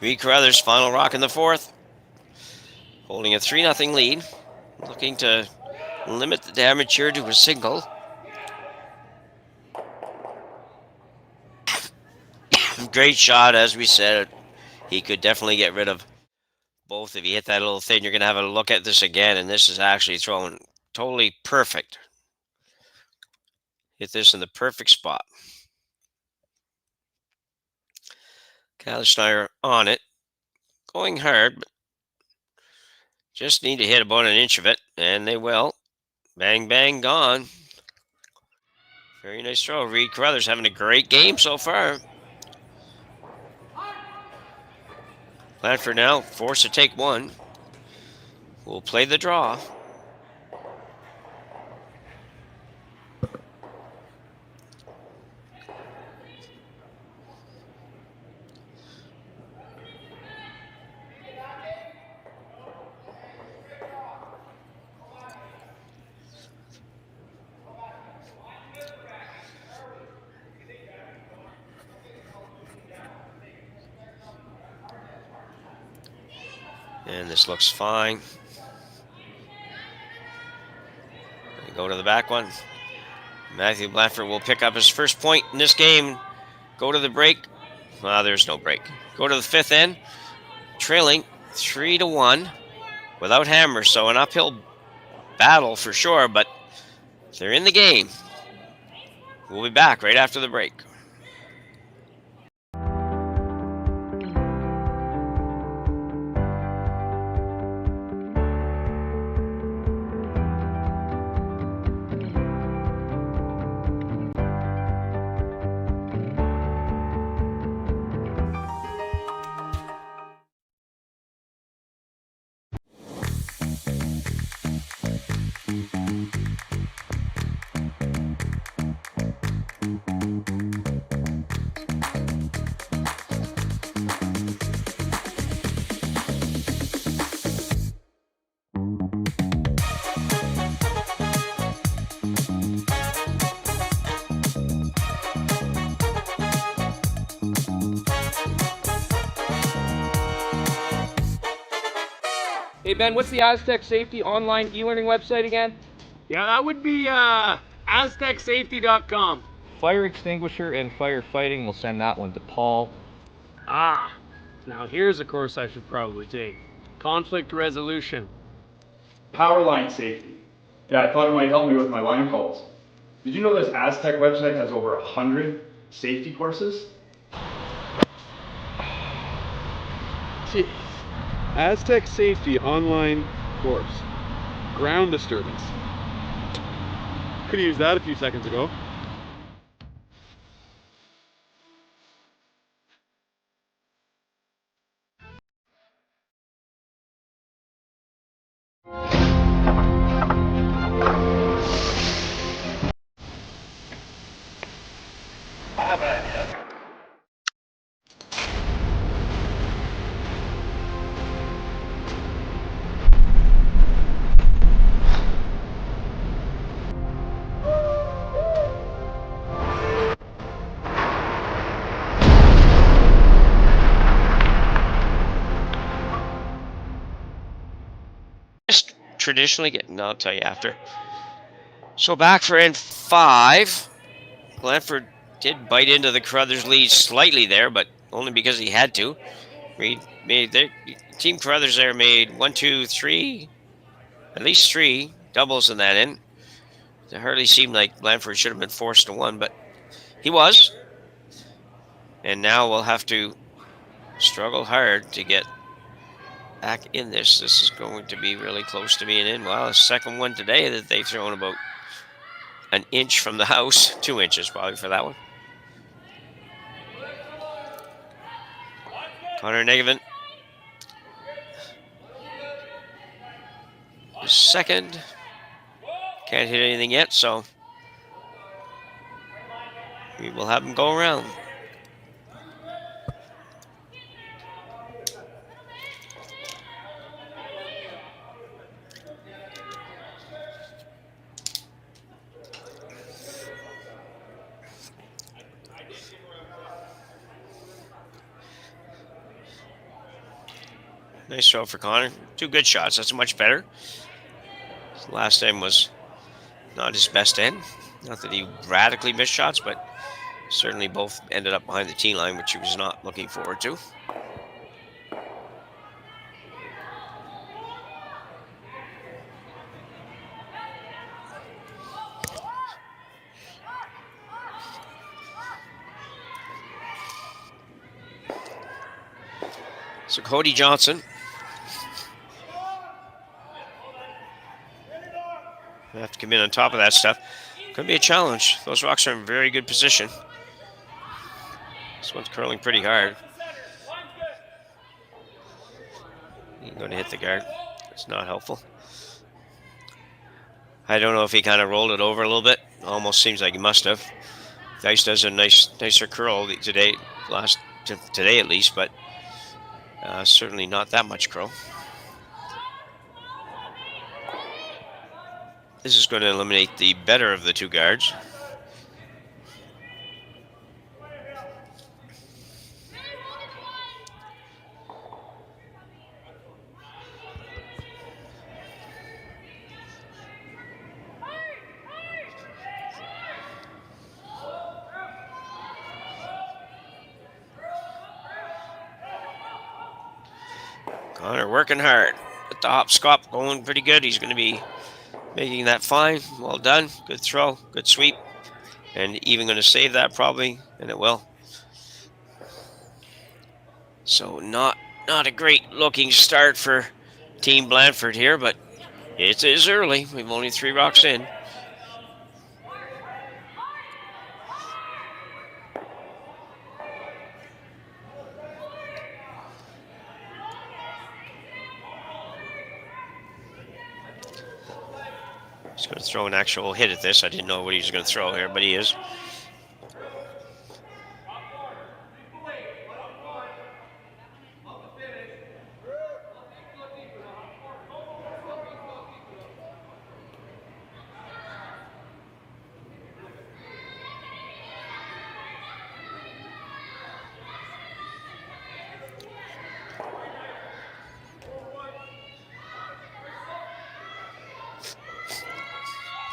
Reid Carruthers, final rock in the fourth. Holding a 3-0 lead. Looking to limit the damage here to a single. Great shot, as we said. He could definitely get rid of both. If you hit that little thing, you're going to have a look at this again, and this is actually thrown totally perfect. Hit this in the perfect spot. Kallensteiner on it. Going hard, but just need to hit about an inch of it, and they will. Bang, bang, gone. Very nice throw. Reid Carruthers having a great game so far. Blandford now forced to take one. We'll play the draw. And this looks fine. Go to the back one. Matthew Blandford will pick up his first point in this game. Go to the break. Well, there's no break. Go to the fifth end. Trailing 3-1 without hammers. So an uphill battle for sure, but they're in the game. We'll be back right after the break. Hey Ben, what's the Aztec Safety online e-learning website again? Yeah, that would be aztecsafety.com. Fire extinguisher and firefighting, we'll send that one to Paul. Ah, now here's a course I should probably take. Conflict resolution. Power line safety. Yeah, I thought it might help me with my line calls. Did you know this Aztec website has over 100 safety courses? Jeez. Aztec Safety online course. Ground disturbance. Could have used that a few seconds ago. Traditionally getting, I'll tell you after. So back for end 5. Blandford did bite into the Carruthers lead slightly there, but only because he had to. Reid made their team Carruthers there made 1, 2, 3, at least 3 doubles in that end. It hardly seemed like Blandford should have been forced to one, but he was. And now we'll have to struggle hard to get back in this. This is going to be really close to being in. Well, the second one today that they've thrown about an inch from the house. 2 inches probably for that one. Connor Negevin. Second. Can't hit anything yet, so we will have him go around. Nice throw for Connor. 2 good shots. That's much better. Last end was not his best end. Not that he radically missed shots, but certainly both ended up behind the tee line, which he was not looking forward to. So Cody Johnson have to come in on top of that stuff. Could be a challenge. Those rocks are in very good position. This one's curling pretty hard. He's going to hit the guard. It's not helpful. I don't know if he kind of rolled it over a little bit. Almost seems like he must have. The ice does a nicer curl today at least, but certainly not that much curl. This is going to eliminate the better of the 2 guards. Connor working hard. With the hopscotch going pretty good. He's going to be making that fine. Well done. Good throw. Good sweep. And even going to save that probably. And it will. So not a great looking start for Team Blandford here, but it is early. We've only 3 rocks in. He's going to throw an actual hit at this. I didn't know what he was going to throw here, but he is.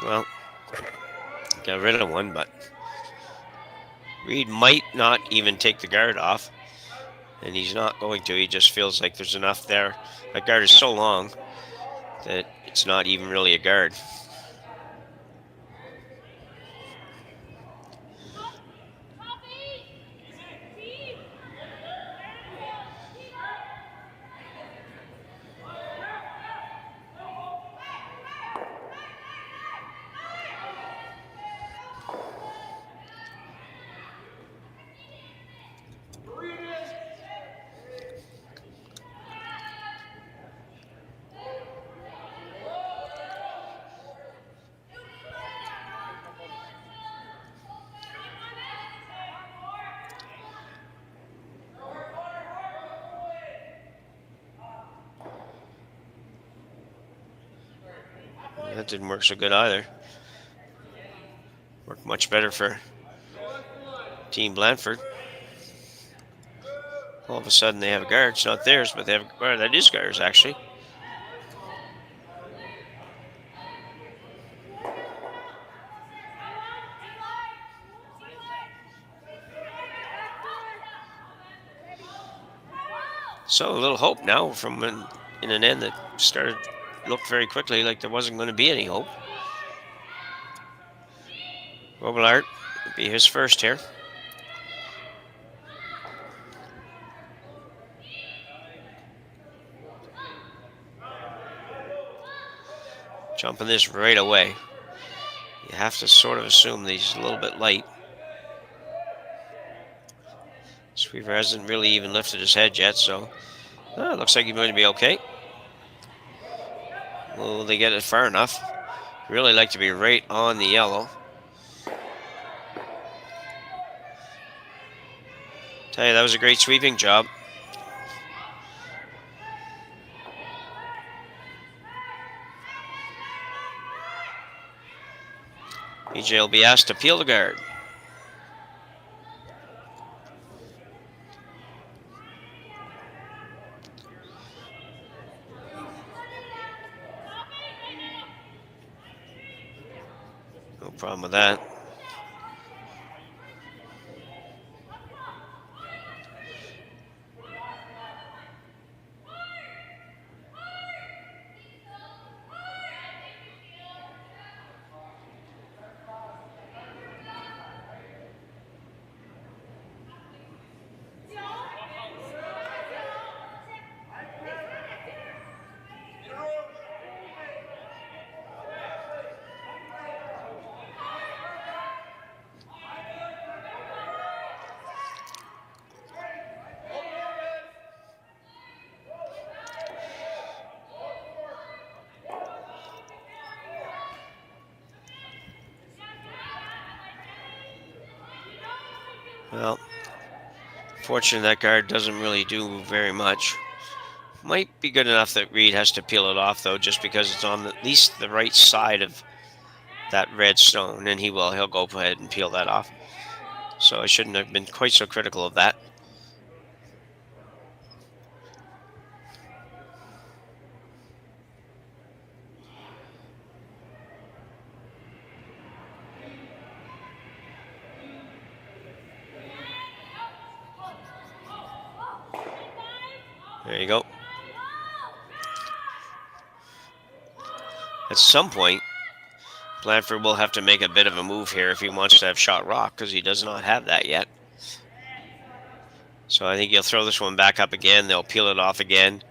Well, got rid of one, but Reid might not even take the guard off, and he's not going to. He just feels like there's enough there. That guard is so long that it's not even really a guard. That didn't work so good either. Worked much better for Team Blandford. All of a sudden they have a guard. It's not theirs, but they have a guard. That is guards, actually. So a little hope now from in an end that looked very quickly like there wasn't going to be any hope. Robillard would be his first here. Jumping this right away. You have to sort of assume that he's a little bit light. Sweeper hasn't really even lifted his head yet, so it looks like he's going to be okay. Will they get it far enough? Really like to be right on the yellow. Tell you, that was a great sweeping job. PJ will be asked to peel the guard. No problem with that. Well, fortunately that guard doesn't really do very much. Might be good enough that Reid has to peel it off, though, just because it's on at least the right side of that red stone, and he will. He'll go ahead and peel that off. So I shouldn't have been quite so critical of that. There you go. At some point, Blandford will have to make a bit of a move here if he wants to have shot rock, because he does not have that yet. So I think he'll throw this one back up again. They'll peel it off again.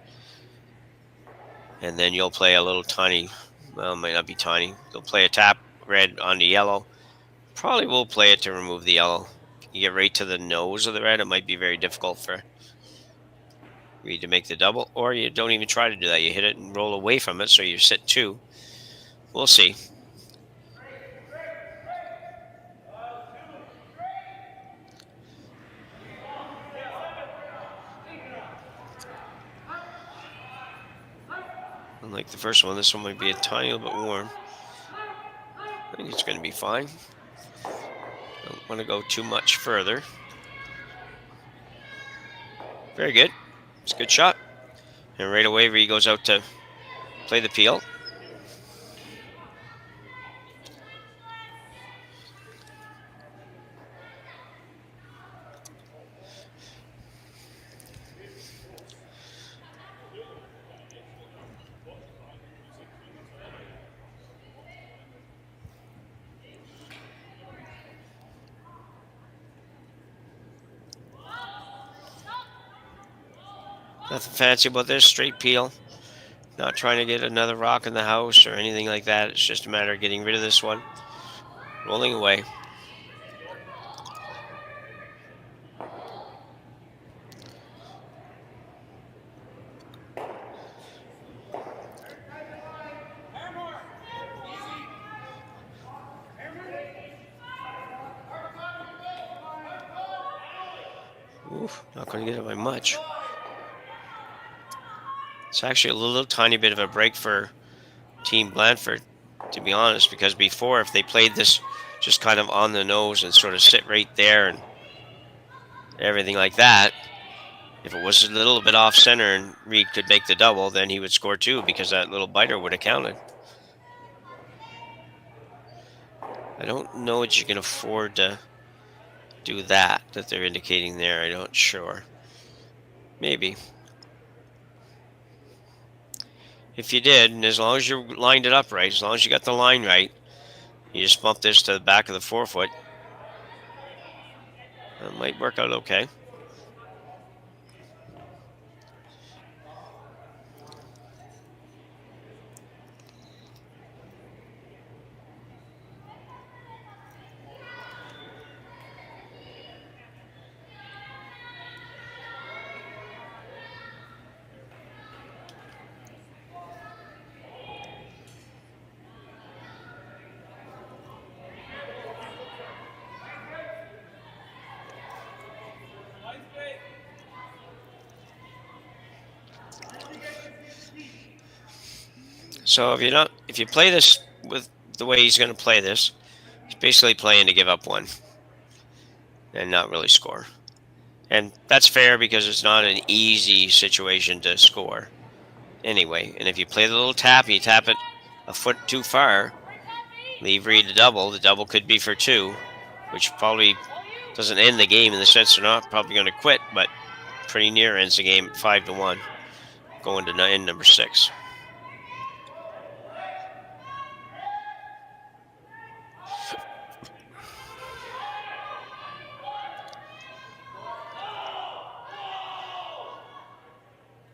And then you'll play a little tiny, well, it might not be tiny. They'll play a tap red on the yellow. Probably will play it to remove the yellow. You get right to the nose of the red, it might be very difficult for Reid to make the double, or you don't even try to do that. You hit it and roll away from it, so you sit 2. We'll see. Unlike the first one, this one might be a tiny little bit warm. I think it's going to be fine. Don't want to go too much further. Very good. It's a good shot. And right away, Reid goes out to play the peel. Nothing fancy about this, straight peel. Not trying to get another rock in the house or anything like that. It's just a matter of getting rid of this one. Rolling away. Oof, not going to get it by much. It's actually a little tiny bit of a break for Team Blandford, to be honest, because before, if they played this just kind of on the nose and sort of sit right there and everything like that, if it was a little bit off center and Reid could make the double, then he would score 2 because that little biter would have counted. I don't know that you can afford to do that they're indicating there. I'm not sure. Maybe. If you did, and as long as you lined it up right, as long as you got the line right, you just bump this to the back of the forefoot. That might work out okay. So if you play this with the way he's going to play this, he's basically playing to give up 1 and not really score. And that's fair because it's not an easy situation to score anyway. And if you play the little tap, you tap it a foot too far, leave Reid a double. The double could be for 2, which probably doesn't end the game in the sense they're not probably going to quit, but pretty near ends the game at 5-1, going to end number 6.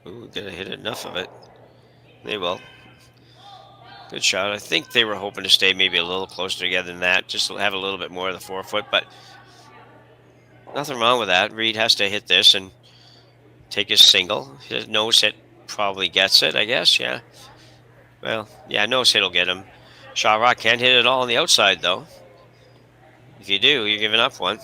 Ooh, gonna hit enough of it. They will. Good shot. I think they were hoping to stay maybe a little closer together than that, just to have a little bit more of the forefoot, but nothing wrong with that. Reid has to hit this and take his single. His nose hit probably gets it, I guess, yeah. Well, yeah, nose hit will get him. Shot rock can't hit it all on the outside, though. If you do, you're giving up one.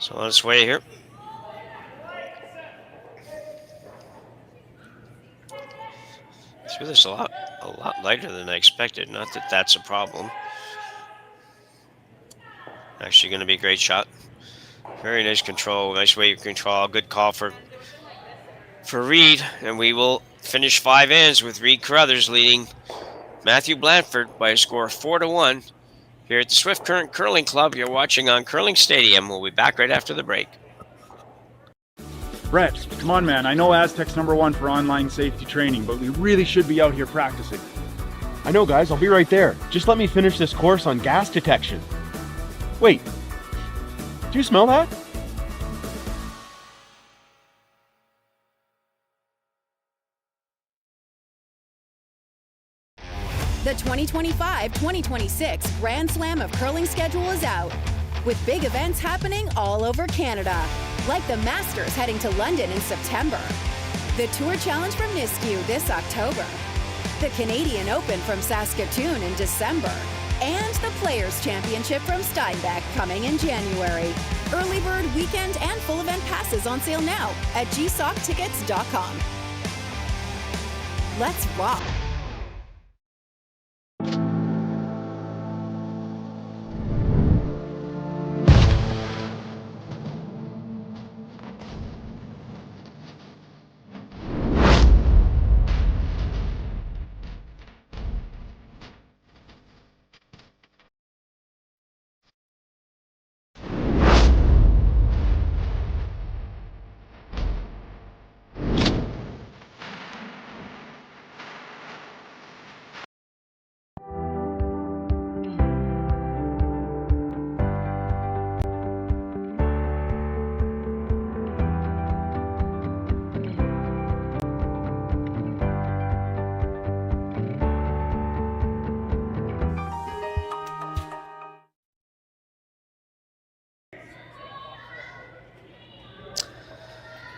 So on its way here. Threw this a lot lighter than I expected. Not that that's a problem. Actually going to be a great shot. Very nice control, nice wave control. Good call for Reid. And we will finish 5 ends with Reid Carruthers leading Matthew Blandford by a score of 4-1. Here at the Swift Current Curling Club, you're watching on Curling Stadium. We'll be back right after the break. Brett, come on, man. I know Aztec's #1 for online safety training, but we really should be out here practicing. I know, guys. I'll be right there. Just let me finish this course on gas detection. Wait. Do you smell that? The 2025-2026 Grand Slam of Curling schedule is out, with big events happening all over Canada, like the Masters heading to London in September, the Tour Challenge from Nisku this October, the Canadian Open from Saskatchewan in December, and the Players' Championship from Steinbach coming in January. Early bird weekend and full event passes on sale now at gsocktickets.com. Let's rock!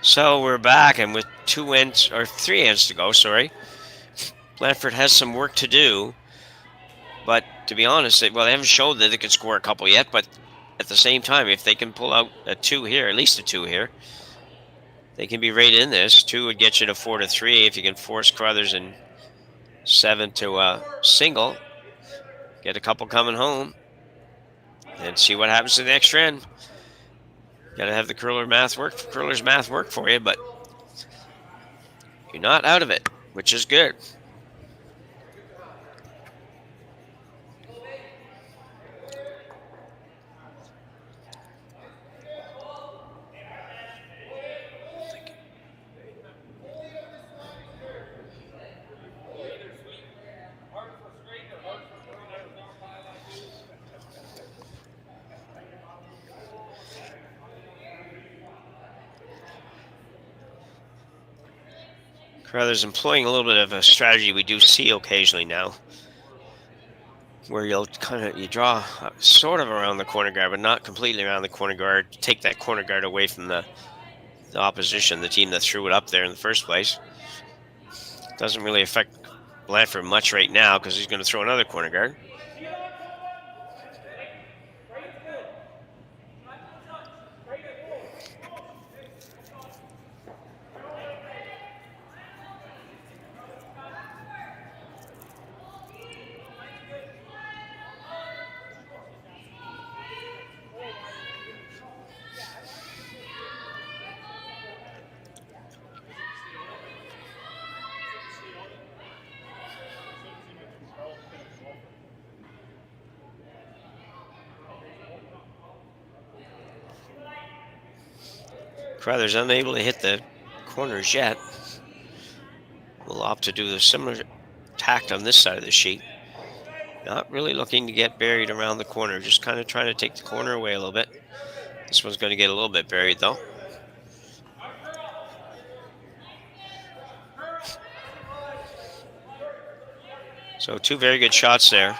So we're back, and with 3 ends to go, sorry. Blandford has some work to do, but to be honest, they haven't showed that they can score a couple yet, but at the same time, if they can pull out a 2 here, at least a 2 here, they can be right in this. 2 would get you to 4-3 if you can force Carruthers and 7 to a single. Get a couple coming home, and see what happens to the extra end. Got to have the curler's math work for you, but you're not out of it, which is good. Carruthers employing a little bit of a strategy we do see occasionally now, where you draw sort of around the corner guard, but not completely around the corner guard. Take that corner guard away from the opposition, the team that threw it up there in the first place. Doesn't really affect Blandford much right now because he's going to throw another corner guard. Carruthers unable to hit the corners yet. Will opt to do the similar tact on this side of the sheet. Not really looking to get buried around the corner, just kind of trying to take the corner away a little bit. This one's going to get a little bit buried though. So 2 very good shots there.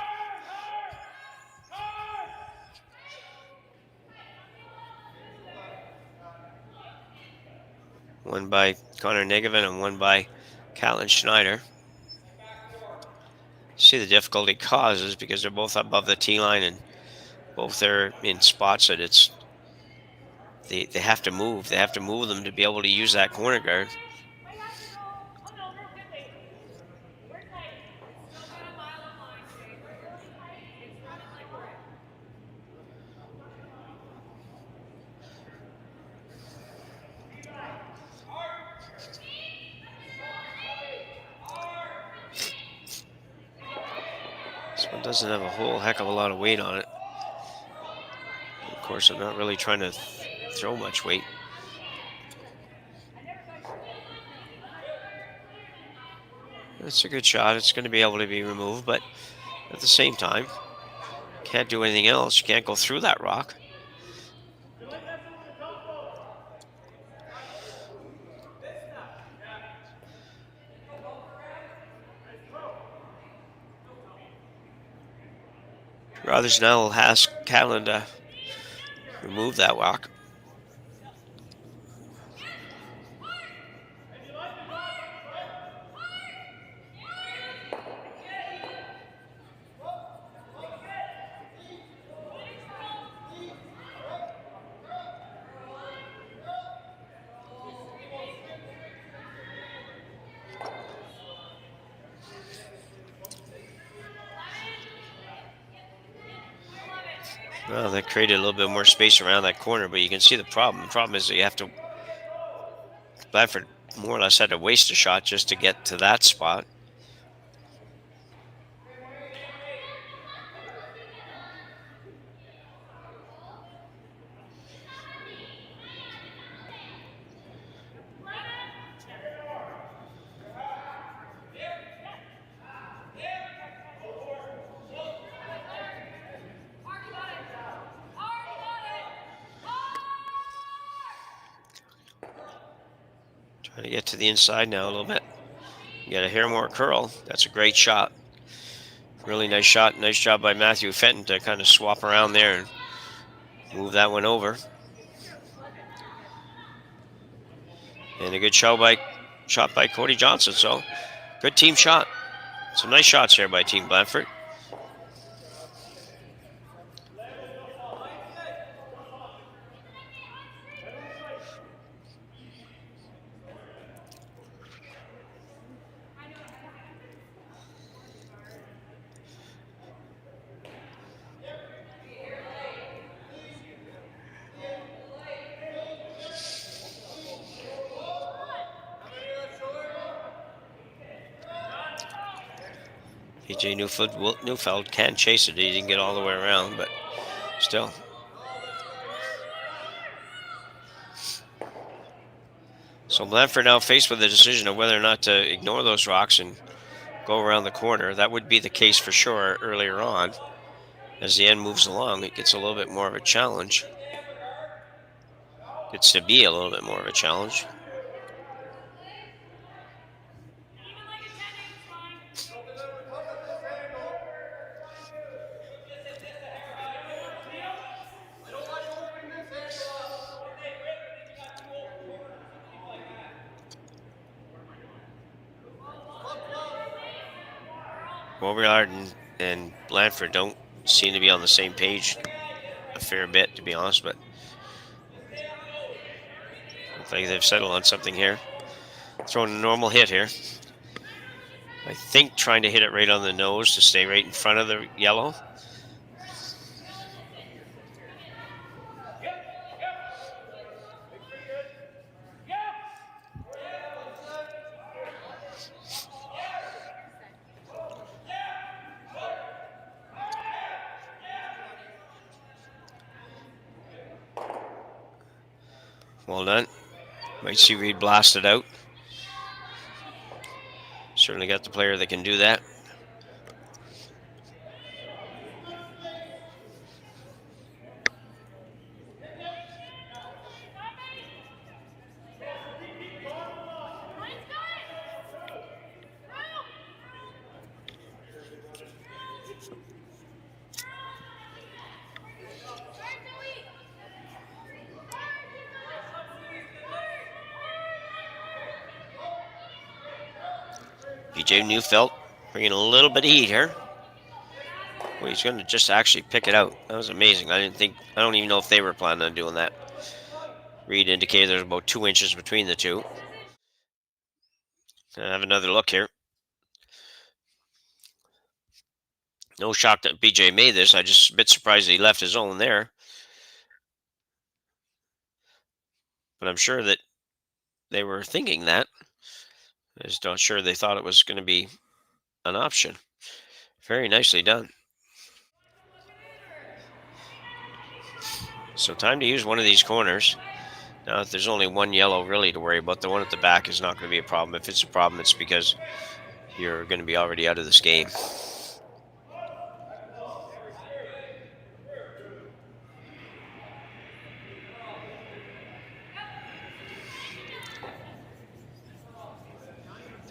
One by Connor Negevin and one by Callan Schneider. See the difficulty it causes because they're both above the tee line and both are in spots that it's they have to move. They have to move them to be able to use that corner guard. This one doesn't have a whole heck of a lot of weight on it. Of course, I'm not really trying to throw much weight. It's a good shot. It's going to be able to be removed, but at the same time, can't do anything else. You can't go through that rock. Carruthers now will ask Callan to remove that rock. Well, that created a little bit more space around that corner, but you can see the problem. The problem is that you have to... Blandford more or less had to waste a shot just to get to that spot. Trying to get to the inside now a little bit. You got a hair more curl. That's a great shot. Really nice shot. Nice job by Matthew Fenton to kind of swap around there and move that one over. And a good shot by Cody Johnson. So good team shot. Some nice shots there by Team Blandford. PJ Neufeld can chase it. He didn't get all the way around, but still. So Blandford now faced with the decision of whether or not to ignore those rocks and go around the corner. That would be the case for sure earlier on. As the end moves along, it gets a little bit more of a challenge. Gets to be a little bit more of a challenge. Robillard and Blandford don't seem to be on the same page a fair bit, to be honest, but looks like they've settled on something here. Throwing a normal hit here. I think trying to hit it right on the nose to stay right in front of the yellow. Well done. Might see Reid blast it out. Certainly got the player that can do that. BJ Neufeld bringing a little bit of heat here. Well, he's going to just actually pick it out. That was amazing. I don't even know if they were planning on doing that. Reid indicated there's about 2 inches between the two. I have another look here. No shock that BJ made this. I'm just a bit surprised he left his own there. But I'm sure that they were thinking that. I'm just not sure they thought it was going to be an option. Very nicely done. So time to use one of these corners. Now, if there's only one yellow really to worry about, the one at the back is not going to be a problem. If it's a problem, it's because you're going to be already out of this game.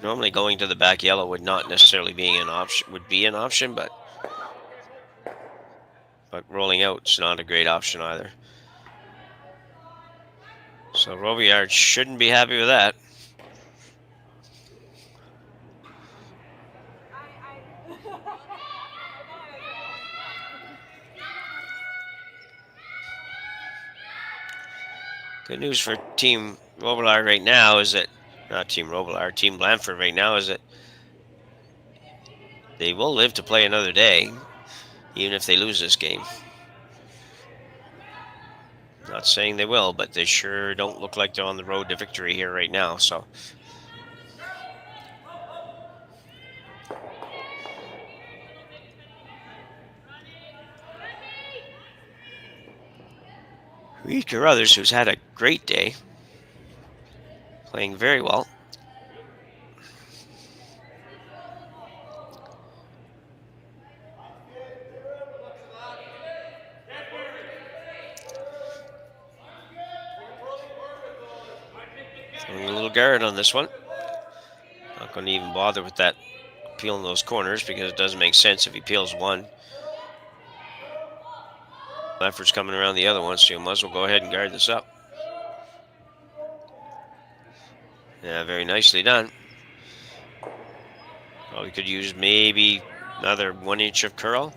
Normally going to the back yellow would not necessarily be an option, but rolling out is not a great option either. So Robillard shouldn't be happy with that. Good news for Team Robillard right now is that, not Team Robillard, Team Blandford right now is that they will live to play another day, even if they lose this game. Not saying they will, but they sure don't look like they're on the road to victory here right now. So Reid Carruthers, who's had a great day, playing very well. Throwing a little guard on this one. Not going to even bother with that, peeling those corners, because it doesn't make sense if he peels one. Blandford's coming around the other one, so you might as well go ahead and guard this up. Yeah, very nicely done. Probably could use maybe another 1 inch of curl.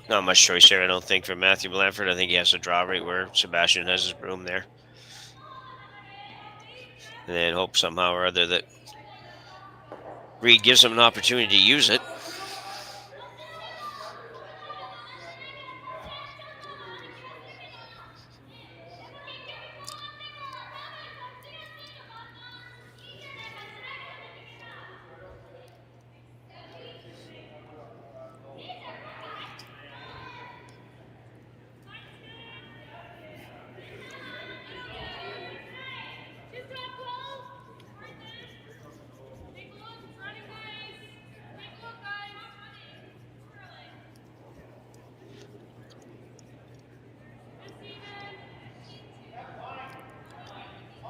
Not much choice here, I don't think, for Matthew Blandford. I think he has to draw right where Sebastian has his broom there. And then hope somehow or other that Reid gives him an opportunity to use it.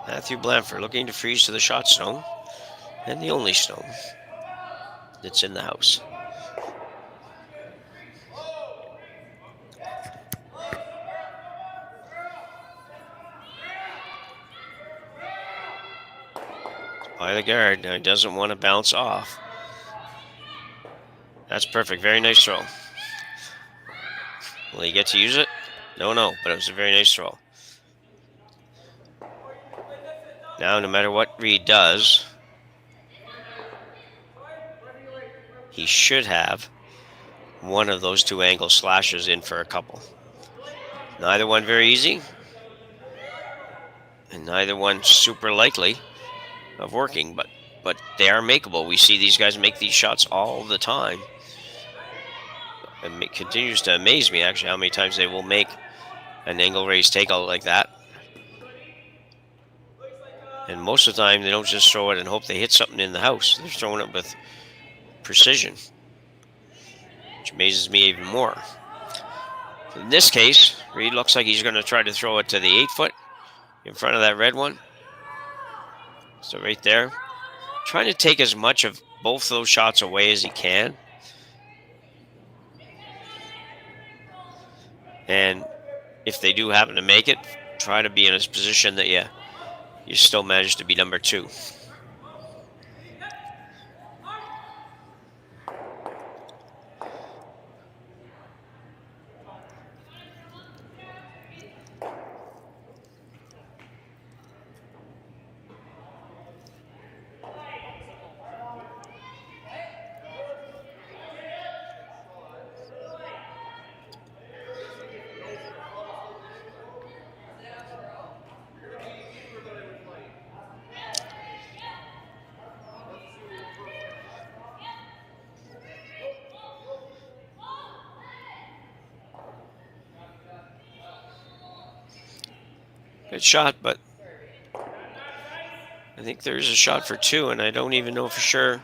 Matthew Blandford looking to freeze to the shot stone, and the only stone that's in the house. by the guard. Now he doesn't want to bounce off. That's perfect. Very nice throw. Will he get to use it? No, but it was a very nice throw. Now, no matter what Reid does, he should have one of those two angle slashes in for a couple. Neither one very easy, and neither one super likely of working, but they are makeable. We see these guys make these shots all the time. It continues to amaze me, actually, how many times they will make an angle raise takeout like that. And most of the time, they don't just throw it and hope they hit something in the house. They're throwing it with precision, which amazes me even more. In this case, Reid looks like he's going to try to throw it to the 8-foot in front of that red one. So right there, trying to take as much of both those shots away as he can. And if they do happen to make it, try to be in a position that you still manage to be number 2. Good shot, but I think there's a shot for 2, and I don't even know for sure.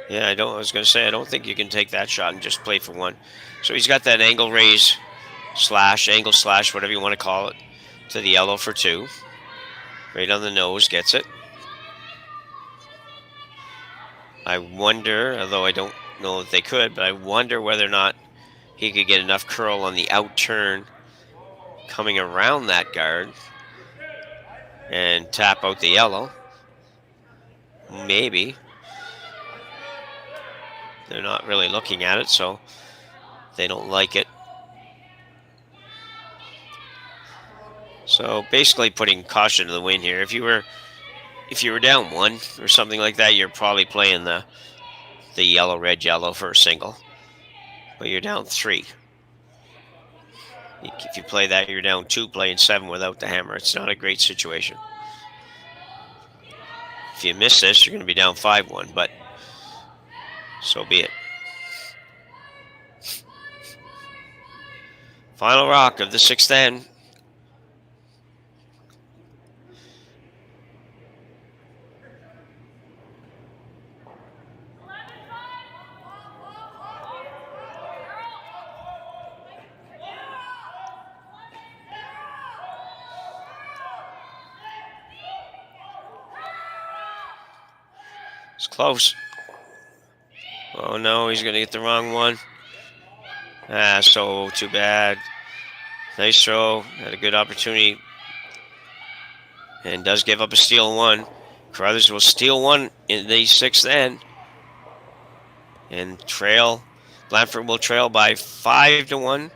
Yeah, I was going to say, I don't think you can take that shot and just play for 1. So he's got that angle raise slash, angle slash, whatever you want to call it, to the yellow for 2. Right on the nose, gets it. I wonder, although I don't know if they could, but I wonder whether or not he could get enough curl on the out turn coming around that guard and tap out the yellow. Maybe. They're not really looking at it, so they don't like it. So basically putting caution to the wind here. If you were down 1 or something like that, you're probably playing the yellow, red, yellow for a single. But you're down 3. If you play that, you're down 2, playing 7 without the hammer. It's not a great situation. If you miss this, you're going to be down 5-1, but so be it. Final rock of the 6th end. It's close. Oh no, he's going to get the wrong one. So too bad. Nice throw. Had a good opportunity. And does give up a steal 1. Carruthers will steal 1 in the 6th end. And trail. Blandford will trail by 5-1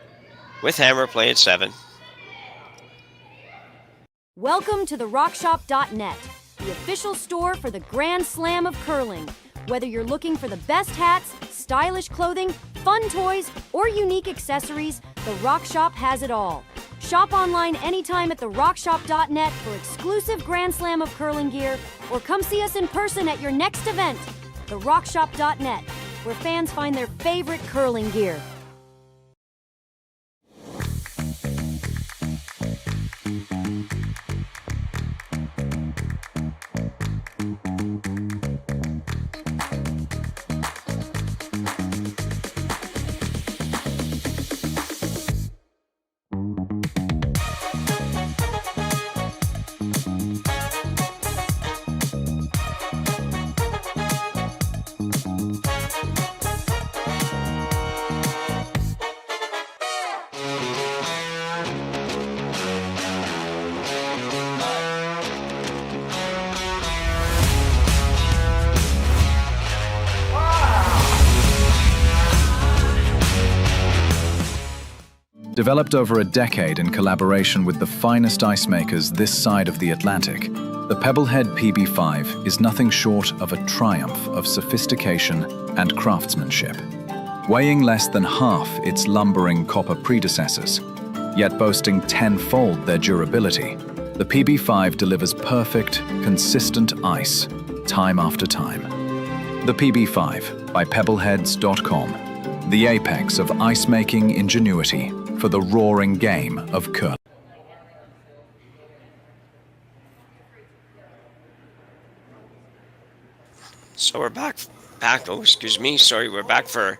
with hammer play at 7. Welcome to the RockShop.net, the official store for the Grand Slam of curling. Whether you're looking for the best hats, stylish clothing, fun toys, or unique accessories, the Rock Shop has it all. Shop online anytime at therockshop.net for exclusive Grand Slam of curling gear, or come see us in person at your next event. Therockshop.net, where fans find their favorite curling gear. Developed over a decade in collaboration with the finest ice makers this side of the Atlantic, the Pebblehead PB5 is nothing short of a triumph of sophistication and craftsmanship. Weighing less than half its lumbering copper predecessors, yet boasting tenfold their durability, the PB5 delivers perfect, consistent ice, time after time. The PB5 by pebbleheads.com, the apex of ice-making ingenuity for the roaring game of curling. So we're back, oh, excuse me, sorry, we're back for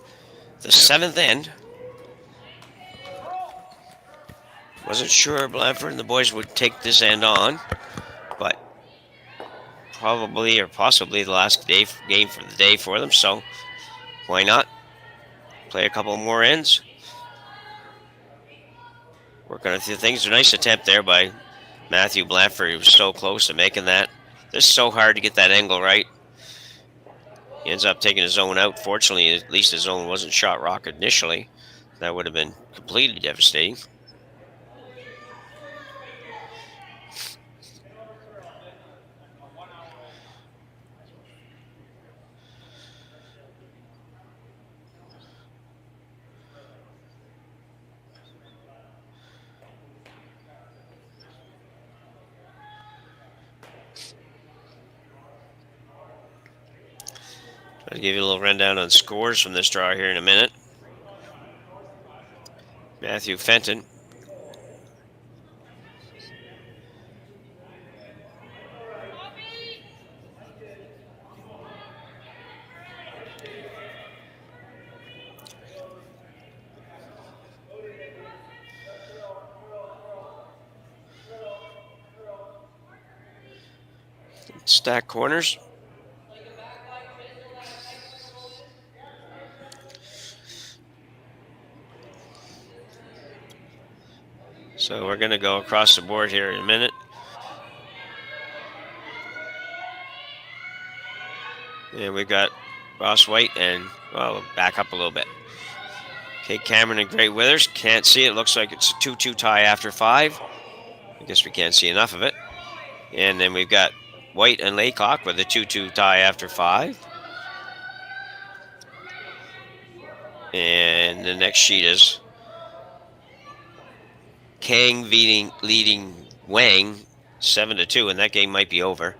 the 7th end. Wasn't sure Blandford and the boys would take this end on, but probably or possibly the last game for the day for them, so why not play a couple more ends. Working on a few things. A nice attempt there by Matthew Blandford. He was so close to making that. This is so hard to get that angle right. He ends up taking his zone out. Fortunately, at least his zone wasn't shot rock initially. That would have been completely devastating. I'll give you a little rundown on scores from this draw here in a minute. Matthew Fenton. Stack corners. So we're going to go across the board here in a minute. And we've got Ross White and, well, we'll back up a little bit. Okay, Cameron and Gray Withers. Can't see it. Looks like it's a 2-2 tie after 5. I guess we can't see enough of it. And then we've got White and Laycock with a 2-2 tie after 5. And the next sheet is Kang leading Wang 7-2, and that game might be over.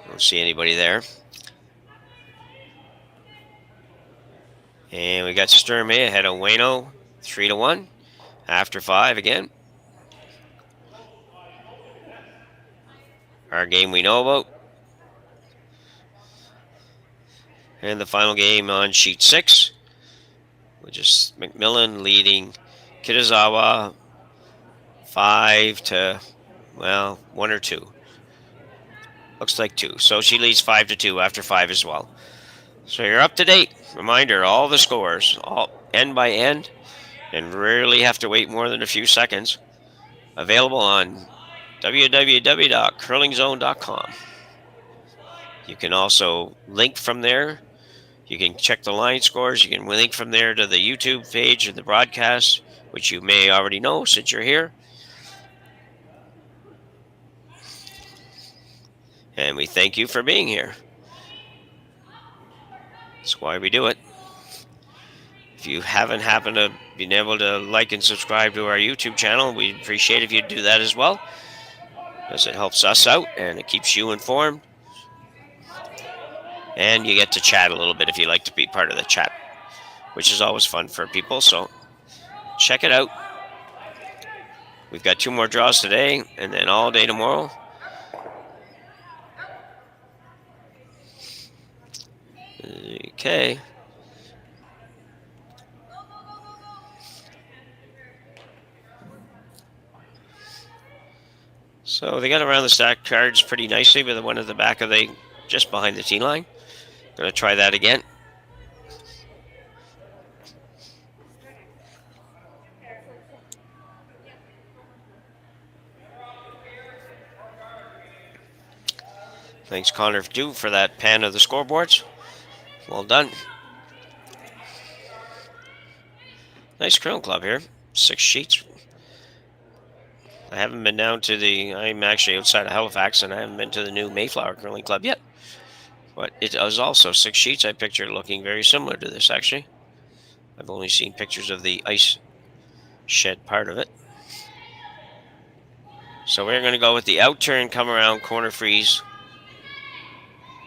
Don't see anybody there. And we got Sturmey ahead of Wayno 3-1 after 5 again. Our game we know about. And the final game on sheet 6, which is McMillan leading Kitazawa 5-1 or 2. Looks like 2. So she leads 5-2 after 5 as well. So you're up to date. Reminder, all the scores, all end by end, and rarely have to wait more than a few seconds. Available on www.curlingzone.com. You can also link from there. You can check the line scores. You can link from there to the YouTube page of the broadcast, which you may already know since you're here. And we thank you for being here. That's why we do it. If you haven't happened to been able to like and subscribe to our YouTube channel, we'd appreciate if you'd do that as well, because it helps us out and it keeps you informed. And you get to chat a little bit if you like to be part of the chat, which is always fun for people, so check it out. We've got 2 more draws today and then all day tomorrow. Okay. So they got around the stack cards pretty nicely with the one at the back of just behind the tee line. Gonna try that again. Thanks, Connor, for that pan of the scoreboards. Well done. Nice curling club here. 6 sheets. I haven't been down to I'm actually outside of Halifax, and I haven't been to the new Mayflower Curling Club yet. But it is also 6 sheets. I picture it looking very similar to this, actually. I've only seen pictures of the ice shed part of it. So we're going to go with the out turn, come around, corner freeze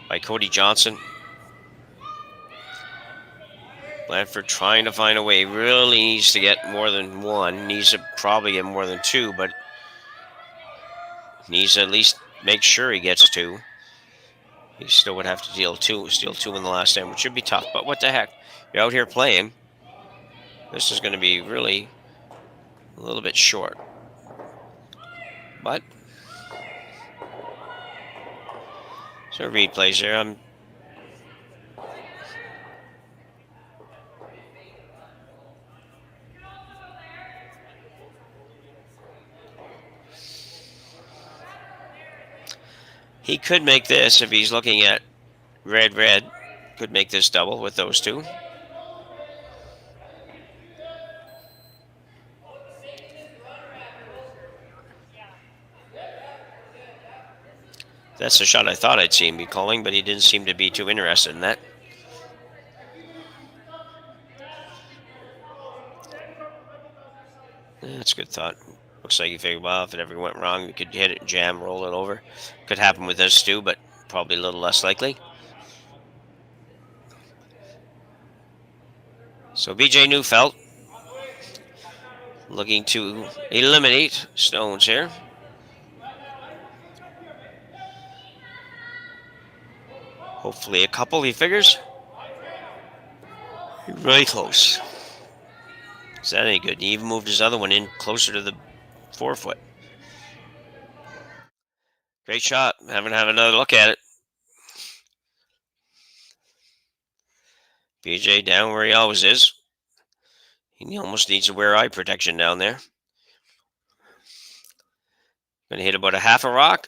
by Cody Johnson. Blandford trying to find a way. Really needs to get more than one. Needs to probably get more than 2, but needs to at least make sure he gets 2. He still would have to steal 2 in the last end, which should be tough. But what the heck? You're out here playing. This is going to be really a little bit short. But so Reid plays there. He could make this if he's looking at red. Could make this double with those 2. That's the shot I thought I'd see him be calling, but he didn't seem to be too interested in that. That's a good thought. Looks like you figured, well, if it ever went wrong, we could hit it, jam, roll it over. Could happen with this too, but probably a little less likely. So BJ Neufeld looking to eliminate stones here. Hopefully a couple, he figures. Really close. Is that any good? He even moved his other one in closer to the 4-foot. Great shot. Haven't had another look at it. BJ down where he always is. He almost needs to wear eye protection down there. Going to hit about a half a rock.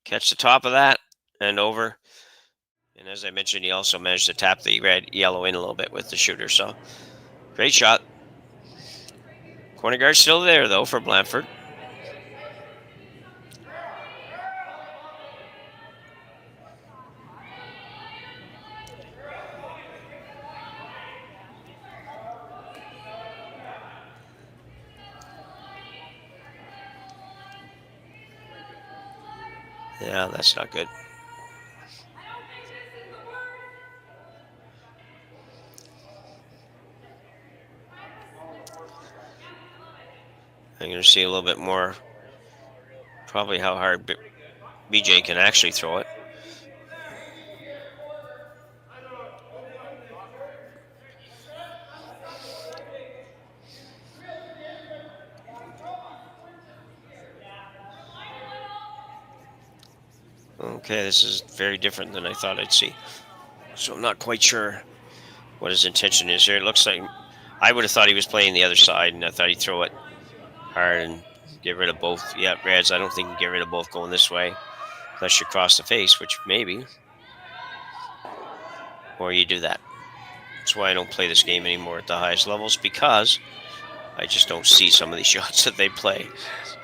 Catch the top of that and over. And as I mentioned, he also managed to tap the red-yellow in a little bit with the shooter. So, great shot. Corner guard still there, though, for Blandford. Yeah, that's not good. I'm going to see a little bit more, probably how hard BJ can actually throw it. Okay, this is very different than I thought I'd see. So I'm not quite sure what his intention is here. It looks like I would have thought he was playing the other side, and I thought he'd throw it hard and get rid of both. Yeah, Reds, I don't think you can get rid of both going this way unless you cross the face, which maybe. Or you do that. That's why I don't play this game anymore at the highest levels, because I just don't see some of these shots that they play.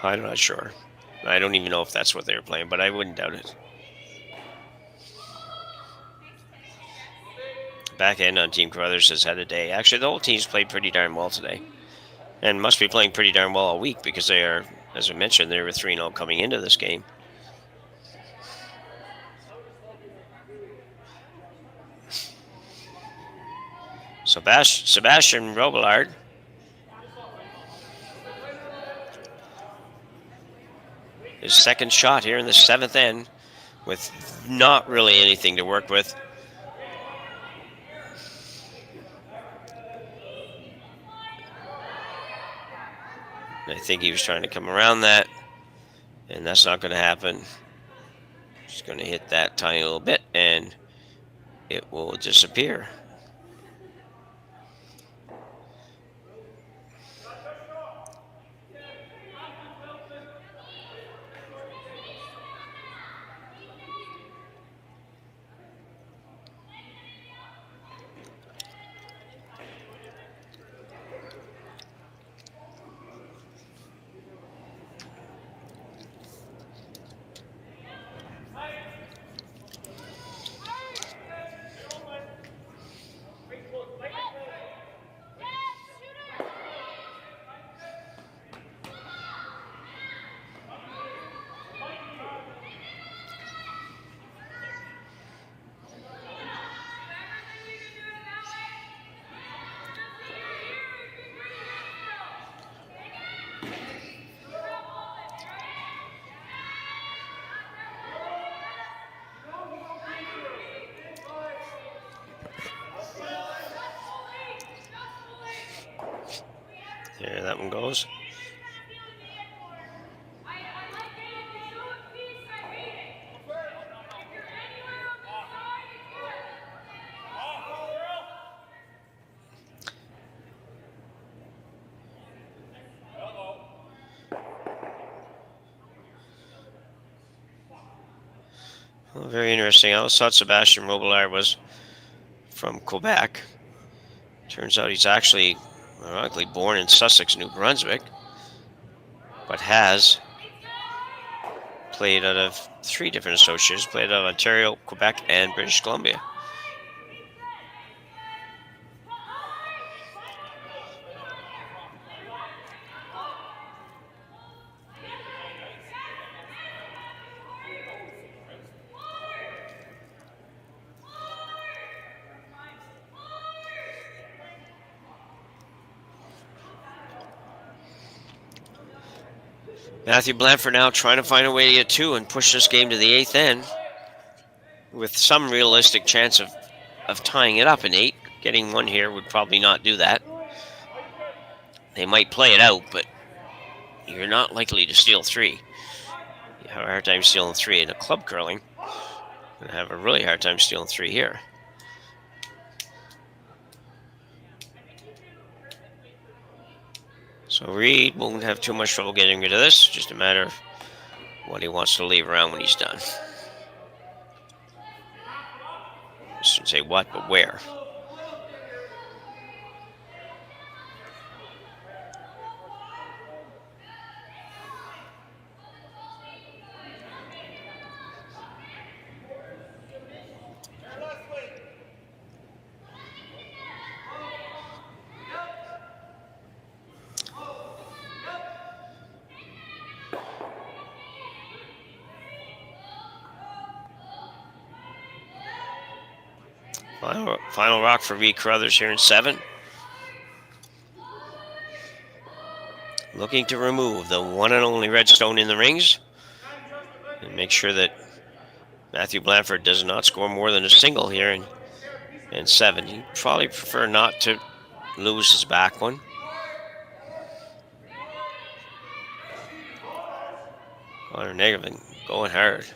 I'm not sure. I don't even know if that's what they were playing, but I wouldn't doubt it. Back end on Team Carruthers has had a day. Actually, the whole team's played pretty darn well today. And must be playing pretty darn well all week, because they are, as I mentioned, they were 3-0 coming into this game. So Sebastian Robillard his second shot here in the 7th end with not really anything to work with. I think he was trying to come around that, and that's not going to happen. Just going to hit that tiny little bit, and it will disappear. that one goes. Well, very interesting. I always thought Sebastien Robillard was from Quebec. Turns out he's actually, ironically, born in Sussex, New Brunswick, but has played out of 3 different associates, played out of Ontario, Quebec, and British Columbia. Matthew Blandford now trying to find a way to get 2 and push this game to the 8th end with some realistic chance of tying it up in 8. Getting 1 here would probably not do that. They might play it out, but you're not likely to steal 3. You have a hard time stealing 3 in a club curling. You're going to have a really hard time stealing 3 here. So Reid won't have too much trouble getting rid of this. Just a matter of what he wants to leave around when he's done. I shouldn't say what, but where. Final rock for Reid Carruthers here in 7. Looking to remove the one and only red stone in the rings and make sure that Matthew Blandford does not score more than a single here in 7. He'd probably prefer not to lose his back one. Connor Negavan going hard.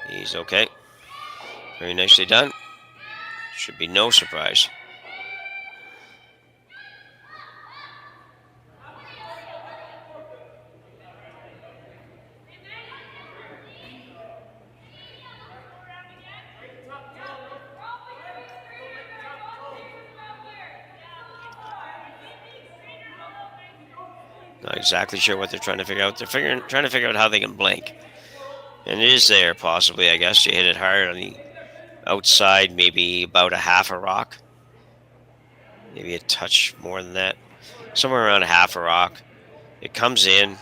He's okay. Very nicely done. Should be no surprise. Not exactly sure what they're trying to figure out. They're trying to figure out how they can blank. And it is there, possibly, I guess. You hit it hard on the outside, maybe about a half a rock. Maybe a touch more than that. Somewhere around a half a rock. It comes in.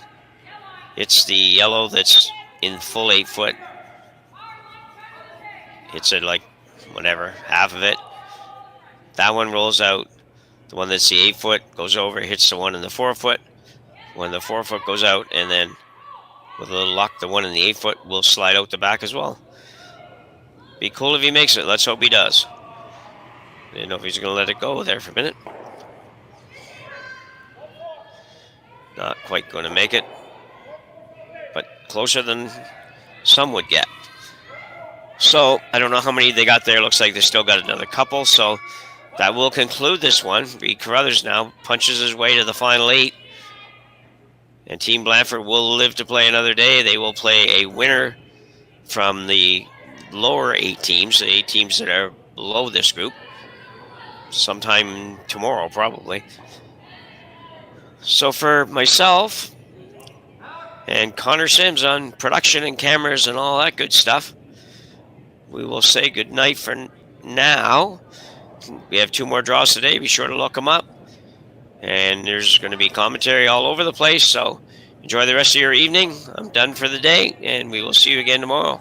It's the yellow that's in full 8 foot. Hits it like, whatever, half of it. That one rolls out. The one that's the 8 foot goes over, hits the one in the 4 foot. When the 4 foot goes out, and then with a little luck, the one in the 8 foot will slide out the back as well. Be cool if he makes it. Let's hope he does. Didn't know if he's going to let it go there for a minute. Not quite going to make it, but closer than some would get. So I don't know how many they got there. Looks like they still got another couple. So that will conclude this one. Reid Carruthers now punches his way to the final 8. And Team Blandford will live to play another day. They will play a winner from the lower 8 teams, the 8 teams that are below this group, sometime tomorrow, probably. So for myself and Connor Sims on production and cameras and all that good stuff, we will say good night for now. We have 2 more draws today. Be sure to look them up. And there's going to be commentary all over the place, so enjoy the rest of your evening. I'm done for the day, and we will see you again tomorrow.